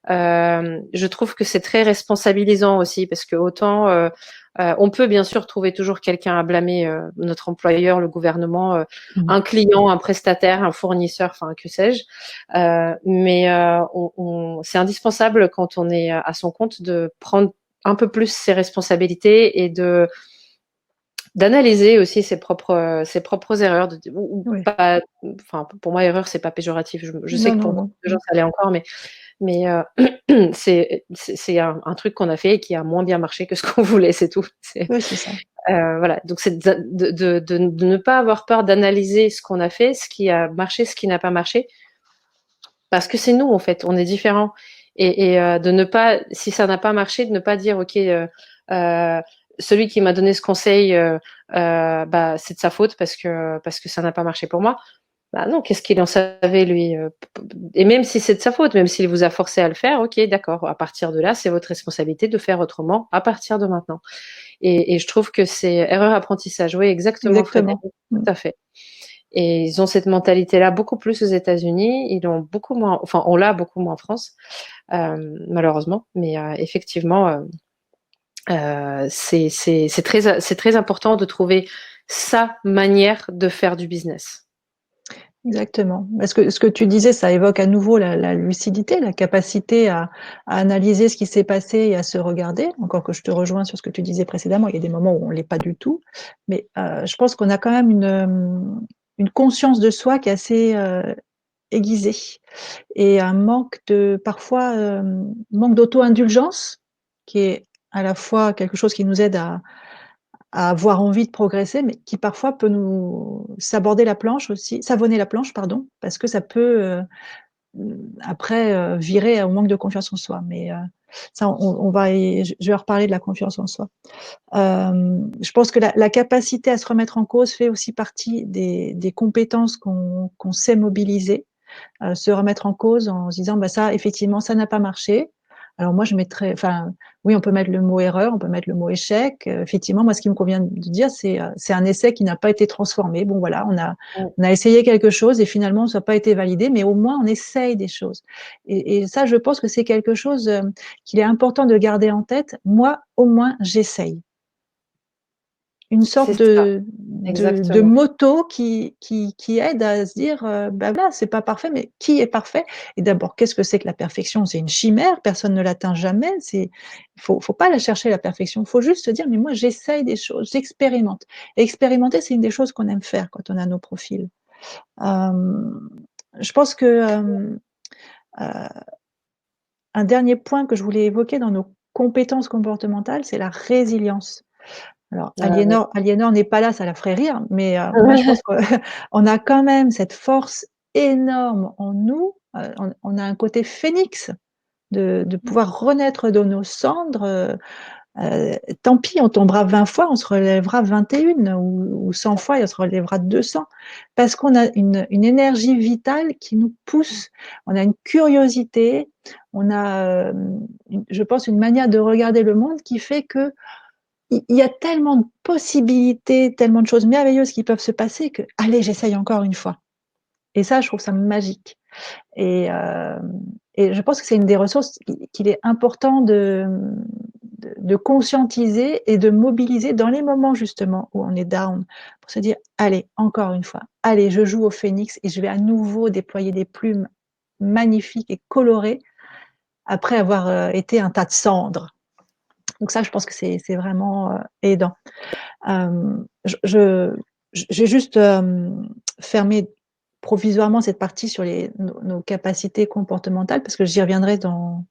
Je trouve que c'est très responsabilisant aussi parce que autant on peut bien sûr trouver toujours quelqu'un à blâmer, notre employeur, le gouvernement, Mmh. un client, un prestataire, un fournisseur, enfin que sais-je. Mais c'est indispensable quand on est à son compte de prendre un peu plus ses responsabilités et de d'analyser aussi ses propres erreurs. Ou Oui. pas, enfin pour moi erreur c'est pas péjoratif. Je sais Non, que non, pour beaucoup non. de Mmh. gens ça l'est encore, mais c'est un truc qu'on a fait et qui a moins bien marché que ce qu'on voulait, c'est tout. Oui, c'est ça. Voilà, donc c'est de ne pas avoir peur d'analyser ce qu'on a fait, ce qui a marché, ce qui n'a pas marché, parce que c'est nous en fait, on est différents. Et de ne pas, si ça n'a pas marché, de ne pas dire ok, euh, celui qui m'a donné ce conseil, bah c'est de sa faute parce que ça n'a pas marché pour moi. Bah non, qu'est-ce qu'il en savait lui? Et même si c'est de sa faute, même s'il vous a forcé à le faire, ok, d'accord. À partir de là, c'est votre responsabilité de faire autrement à partir de maintenant. Et je trouve que c'est erreur apprentissage. Oui, exactement, Frédéric, Exactement. tout Mmh. à fait. Et ils ont cette mentalité-là beaucoup plus aux États-Unis. Ils l'ont beaucoup moins, enfin, on l'a beaucoup moins en France, malheureusement. Mais effectivement, c'est très important de trouver sa manière de faire du business. Exactement. Parce que ce que tu disais, ça évoque à nouveau la lucidité, la capacité à analyser ce qui s'est passé et à se regarder. Encore que je te rejoins sur ce que tu disais précédemment, il y a des moments où on l'est pas du tout. Mais je pense qu'on a quand même une conscience de soi qui est assez aiguisée et un manque de parfois manque d'auto-indulgence qui est à la fois quelque chose qui nous aide à avoir envie de progresser, mais qui parfois peut nous saborder la planche aussi, savonner la planche, pardon, parce que ça peut après virer au manque de confiance en soi. Mais ça, on va je vais reparler de la confiance en soi. Je pense que la capacité à se remettre en cause fait aussi partie des compétences qu'on sait mobiliser, se remettre en cause en se disant bah ça effectivement ça n'a pas marché. Alors moi je mettrais, enfin oui on peut mettre le mot erreur, on peut mettre le mot échec. Effectivement moi ce qui me convient de dire c'est un essai qui n'a pas été transformé. Bon voilà on a essayé quelque chose et finalement ça n'a pas été validé, mais au moins on essaye des choses. Et ça je pense que c'est quelque chose qu'il est important de garder en tête. Moi au moins j'essaye. une C'est sorte ça, de exactement. moto qui aide à se dire, bah, voilà, c'est pas parfait, mais qui est parfait? Et d'abord, qu'est-ce que c'est que la perfection? C'est une chimère, personne ne l'atteint jamais, faut pas la chercher la perfection, faut juste se dire: «Mais moi j'essaye des choses, j'expérimente». Et expérimenter, c'est une des choses qu'on aime faire quand on a nos profils. Hem, je pense que, un dernier point que je voulais évoquer dans nos compétences comportementales, c'est la résilience. Alors Ah oui. Aliénor n'est pas là, ça la ferait rire, mais moi je pense qu'on on a quand même cette force énorme en nous, on a un côté phénix de pouvoir renaître de nos cendres, tant pis, on tombera 20 fois, on se relèvera 21 ou 100 fois et on se relèvera 200 parce qu'on a une énergie vitale qui nous pousse, on a une curiosité, on a, une je pense une manière de regarder le monde qui fait que il y a tellement de possibilités, tellement de choses merveilleuses qui peuvent se passer que: «Allez, j'essaye encore une fois» et ça, je trouve ça magique et je pense que c'est une des ressources qu'il est important de conscientiser et de mobiliser dans les moments justement où on est down, pour se dire: «Allez, encore une fois, allez, je joue au phénix et je vais à nouveau déployer des plumes magnifiques et colorées après avoir, été un tas de cendres». Donc ça, je pense que c'est vraiment, aidant. Je j'ai juste, fermé provisoirement cette partie sur nos capacités comportementales parce que j'y reviendrai quand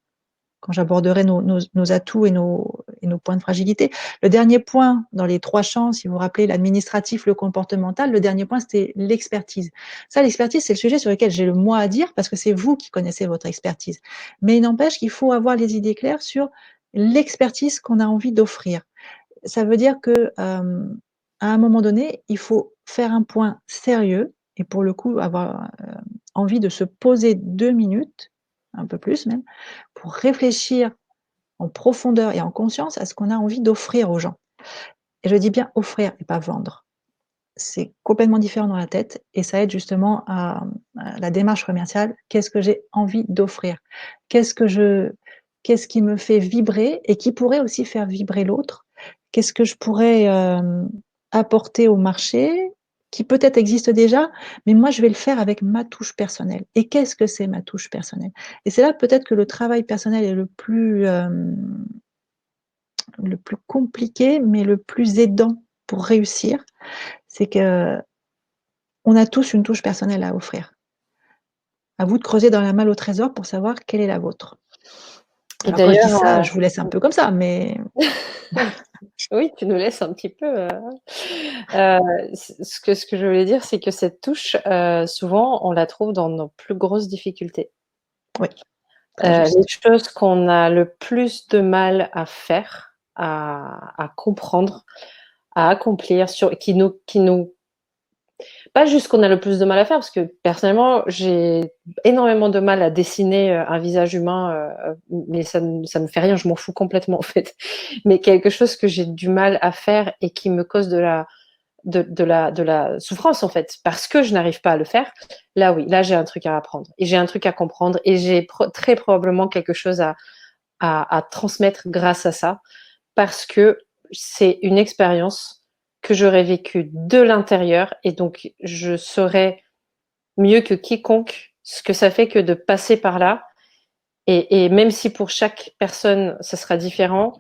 j'aborderai nos atouts et nos points de fragilité. Le dernier point dans les 3 champs, si vous vous rappelez, l'administratif, le comportemental, le dernier point, c'était l'expertise. Ça, l'expertise, c'est le sujet sur lequel j'ai le «moi» à dire parce que c'est vous qui connaissez votre expertise. Mais il n'empêche qu'il faut avoir les idées claires sur l'expertise qu'on a envie d'offrir. Ça veut dire que, à un moment donné, il faut faire un point sérieux et pour le coup avoir, envie de se poser 2 minutes, un peu plus même, pour réfléchir en profondeur et en conscience à ce qu'on a envie d'offrir aux gens. Et je dis bien offrir et pas vendre. C'est complètement différent dans la tête et ça aide justement à la démarche commerciale. Qu'est-ce que j'ai envie d'offrir? Qu'est-ce que je qu'est-ce qui me fait vibrer et qui pourrait aussi faire vibrer l'autre? Qu'est-ce que je pourrais, apporter au marché, qui peut-être existe déjà, mais moi je vais le faire avec ma touche personnelle. Et qu'est-ce que c'est ma touche personnelle? Et c'est là peut-être que le travail personnel est le plus compliqué, mais le plus aidant pour réussir. C'est qu'on a tous une touche personnelle à offrir. À vous de creuser dans la malle au trésor pour savoir quelle est la vôtre. Et Alors quand je dis d'ailleurs, ça, je vous laisse un peu comme ça, mais oui, tu nous laisses un petit peu, ce que je voulais dire, c'est que cette touche, souvent, on la trouve dans nos plus grosses difficultés. oui, très Les juste. choses qu'on a le plus de mal à faire, à comprendre, à accomplir, qui nous pas juste qu'on a le plus de mal à faire, parce que personnellement, j'ai énormément de mal à dessiner, un visage humain, mais ça me fait rien, je m'en fous complètement, en fait. Mais quelque chose que j'ai du mal à faire et qui me cause de la souffrance, en fait, parce que je n'arrive pas à le faire, là oui, là j'ai un truc à apprendre et j'ai un truc à comprendre et j'ai très probablement quelque chose à transmettre grâce à ça, parce que c'est une expérience que j'aurais vécue de l'intérieur et donc je saurais mieux que quiconque ce que ça fait que de passer par là et même si pour chaque personne ça sera différent,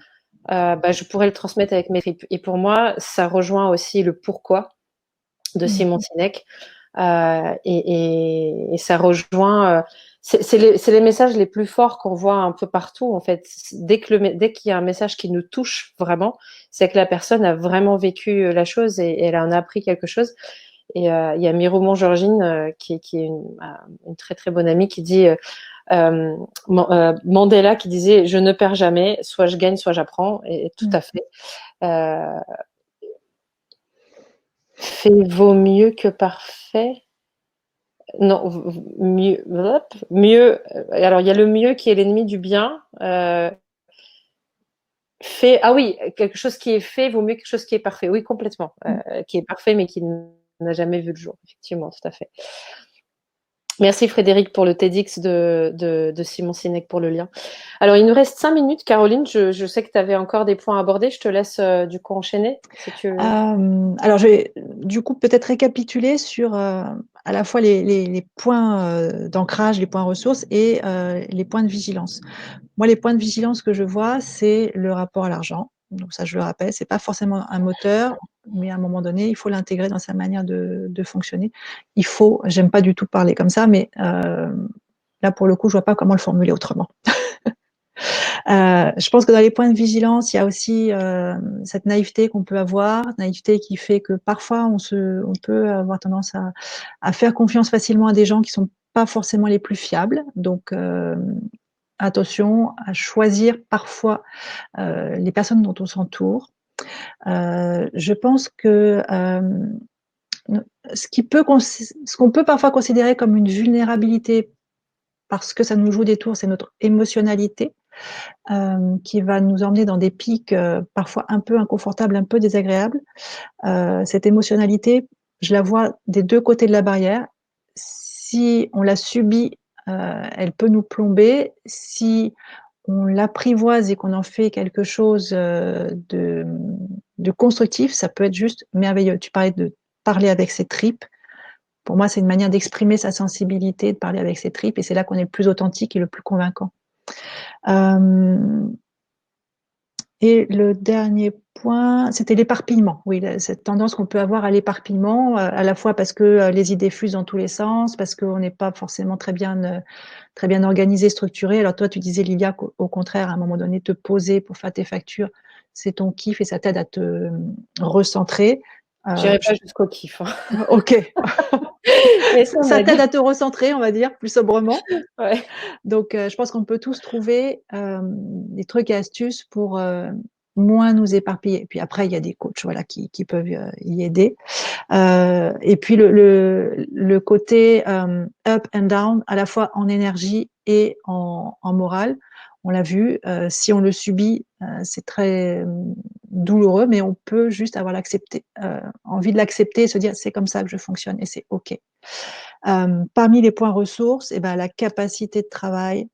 bah, je pourrais le transmettre avec mes tripes et pour moi ça rejoint aussi le pourquoi de Simon Mmh. Sinek. Et ça rejoint. C'est les messages les plus forts qu'on voit un peu partout en fait. Dès qu'il y a un message qui nous touche vraiment, c'est que la personne a vraiment vécu la chose et elle en a appris quelque chose. Et il y a Miro Mongeorgine qui est une très très bonne amie qui dit Mandela qui disait je ne perds jamais, soit je gagne, soit j'apprends. Et tout Mmh. à fait. Euh, Fait vaut mieux que parfait. Non, mieux, hop, mieux. Alors, il y a le mieux qui est l'ennemi du bien. Fait, ah oui, quelque chose qui est fait vaut mieux que quelque chose qui est parfait. Oui, complètement. Mmh. Qui est parfait, mais qui n'a jamais vu le jour. Effectivement, tout à fait. Merci Frédéric pour le TEDx de Simon Sinek pour le lien. Alors, il nous reste 5 minutes. Caroline, je sais que tu avais encore des points à aborder. Je te laisse du coup enchaîner si tu veux. Alors, je vais du coup peut-être récapituler sur à la fois les points d'ancrage, les points ressources et les points de vigilance. Moi, les points de vigilance que je vois, c'est le rapport à l'argent. Donc ça, je le rappelle, c'est pas forcément un moteur, mais à un moment donné, il faut l'intégrer dans sa manière de fonctionner. J'aime pas du tout parler comme ça, mais là, pour le coup, je vois pas comment le formuler autrement. Je pense que dans les points de vigilance, il y a aussi cette naïveté qu'on peut avoir, naïveté qui fait que parfois on peut avoir tendance à faire confiance facilement à des gens qui sont pas forcément les plus fiables. Donc attention à choisir parfois les personnes dont on s'entoure. Je pense que ce qu'on peut parfois considérer comme une vulnérabilité parce que ça nous joue des tours, c'est notre émotionnalité qui va nous emmener dans des pics parfois un peu inconfortables, un peu désagréables. Cette émotionnalité, je la vois des deux côtés de la barrière. Si on la subit, elle peut nous plomber. Si on l'apprivoise et qu'on en fait quelque chose de constructif, ça peut être juste merveilleux. Tu parlais de parler avec ses tripes. Pour moi, c'est une manière d'exprimer sa sensibilité, de parler avec ses tripes, et c'est là qu'on est le plus authentique et le plus convaincant. Et le dernier point, c'était l'éparpillement. Oui, cette tendance qu'on peut avoir à l'éparpillement, à la fois parce que les idées fusent dans tous les sens, parce qu'on n'est pas forcément très bien organisé, structuré. Alors toi, tu disais, Lilia, qu'au contraire, à un moment donné, te poser pour faire tes factures, c'est ton kiff et ça t'aide à te recentrer. J'irai pas jusqu'au kiff, hein. Ok, Mais ça ça m'aide. t'aide à te recentrer, on va dire, plus sobrement. Ouais. Donc, je pense qu'on peut tous trouver des trucs et astuces pour moins nous éparpiller. Et puis après, il y a des coachs voilà, qui peuvent y aider. Et puis le côté up and down, à la fois en énergie et en morale. On l'a vu, si on le subit, c'est très douloureux, mais on peut juste avoir envie de l'accepter et se dire c'est comme ça que je fonctionne et c'est OK. Parmi les points ressources, eh ben, la capacité de travail,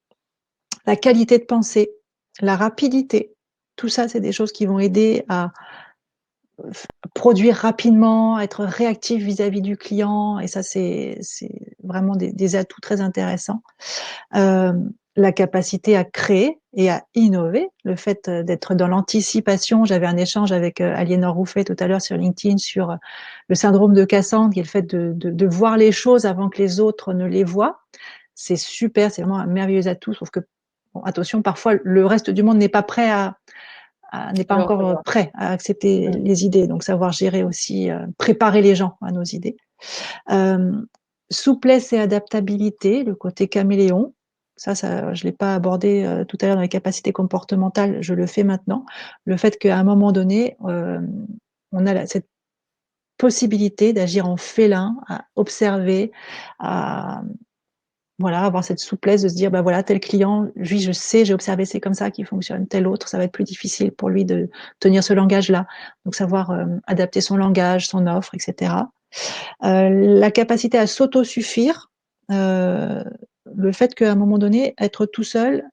la qualité de pensée, la rapidité, tout ça, c'est des choses qui vont aider à produire rapidement, être réactif vis-à-vis du client, et ça, c'est vraiment des atouts très intéressants. Euh, la capacité à créer et à innover, le fait d'être dans l'anticipation. J'avais un échange avec Aliénor Rouffet tout à l'heure sur LinkedIn sur le syndrome de Cassandre, qui est le fait de voir les choses avant que les autres ne les voient. C'est super, c'est vraiment un merveilleux atout, sauf que, bon, attention, parfois le reste du monde n'est pas prêt n'est pas Le encore recevoir. prêt à accepter Mm. les idées, donc savoir gérer aussi, préparer les gens à nos idées. Euh, Souplesse et adaptabilité, le côté caméléon. Ça je ne l'ai pas abordé tout à l'heure dans les capacités comportementales, je le fais maintenant. Le fait qu'à un moment donné, on a cette possibilité d'agir en félin, à observer, à voilà, avoir cette souplesse de se dire, bah voilà, tel client, lui, je sais, j'ai observé, c'est comme ça qu'il fonctionne. Tel autre, ça va être plus difficile pour lui de tenir ce langage-là. Donc, savoir adapter son langage, son offre, etc. La capacité à s'autosuffire, euh, le fait qu'à un moment donné, être tout seul,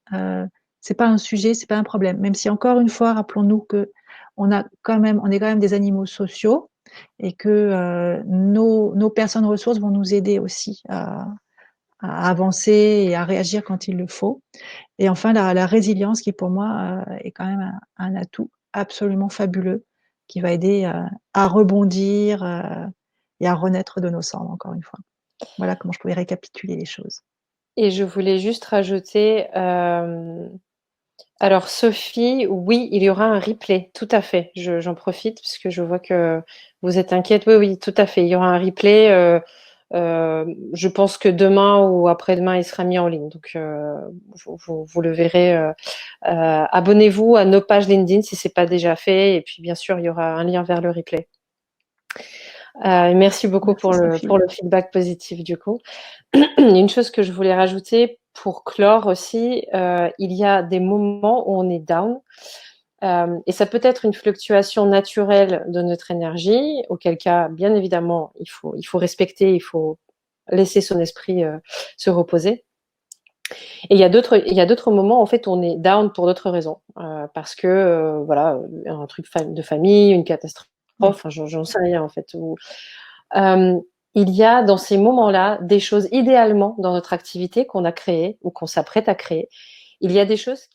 c'est pas un sujet, c'est pas un problème. Même si encore une fois, rappelons-nous que on est quand même des animaux sociaux et que nos personnes ressources vont nous aider aussi à avancer et à réagir quand il le faut. Et enfin, la résilience qui pour moi est quand même un atout absolument fabuleux qui va aider à rebondir et à renaître de nos cendres, encore une fois. Voilà comment je pouvais récapituler les choses. Et je voulais juste rajouter, alors Sophie, oui, il y aura un replay, tout à fait. J'en profite puisque je vois que vous êtes inquiète. Oui, oui, tout à fait. Il y aura un replay. Je pense que demain ou après-demain, il sera mis en ligne. Donc, vous le verrez. Abonnez-vous à nos pages LinkedIn si c'est pas déjà fait. Et puis, bien sûr, il y aura un lien vers le replay. Merci beaucoup Merci pour Sophie. le feedback positif du coup. Une chose que je voulais rajouter pour clore aussi, il y a des moments où on est down et ça peut être une fluctuation naturelle de notre énergie, auquel cas, bien évidemment, il faut respecter, il faut laisser son esprit se reposer. Et il y a d'autres moments, en fait, on est down pour d'autres raisons. Parce que, voilà, un truc de famille, une catastrophe, Oui. enfin, j'en sais rien, en fait. Euh, il y a dans ces moments-là des choses, idéalement, dans notre activité qu'on a créée ou qu'on s'apprête à créer, il y a des choses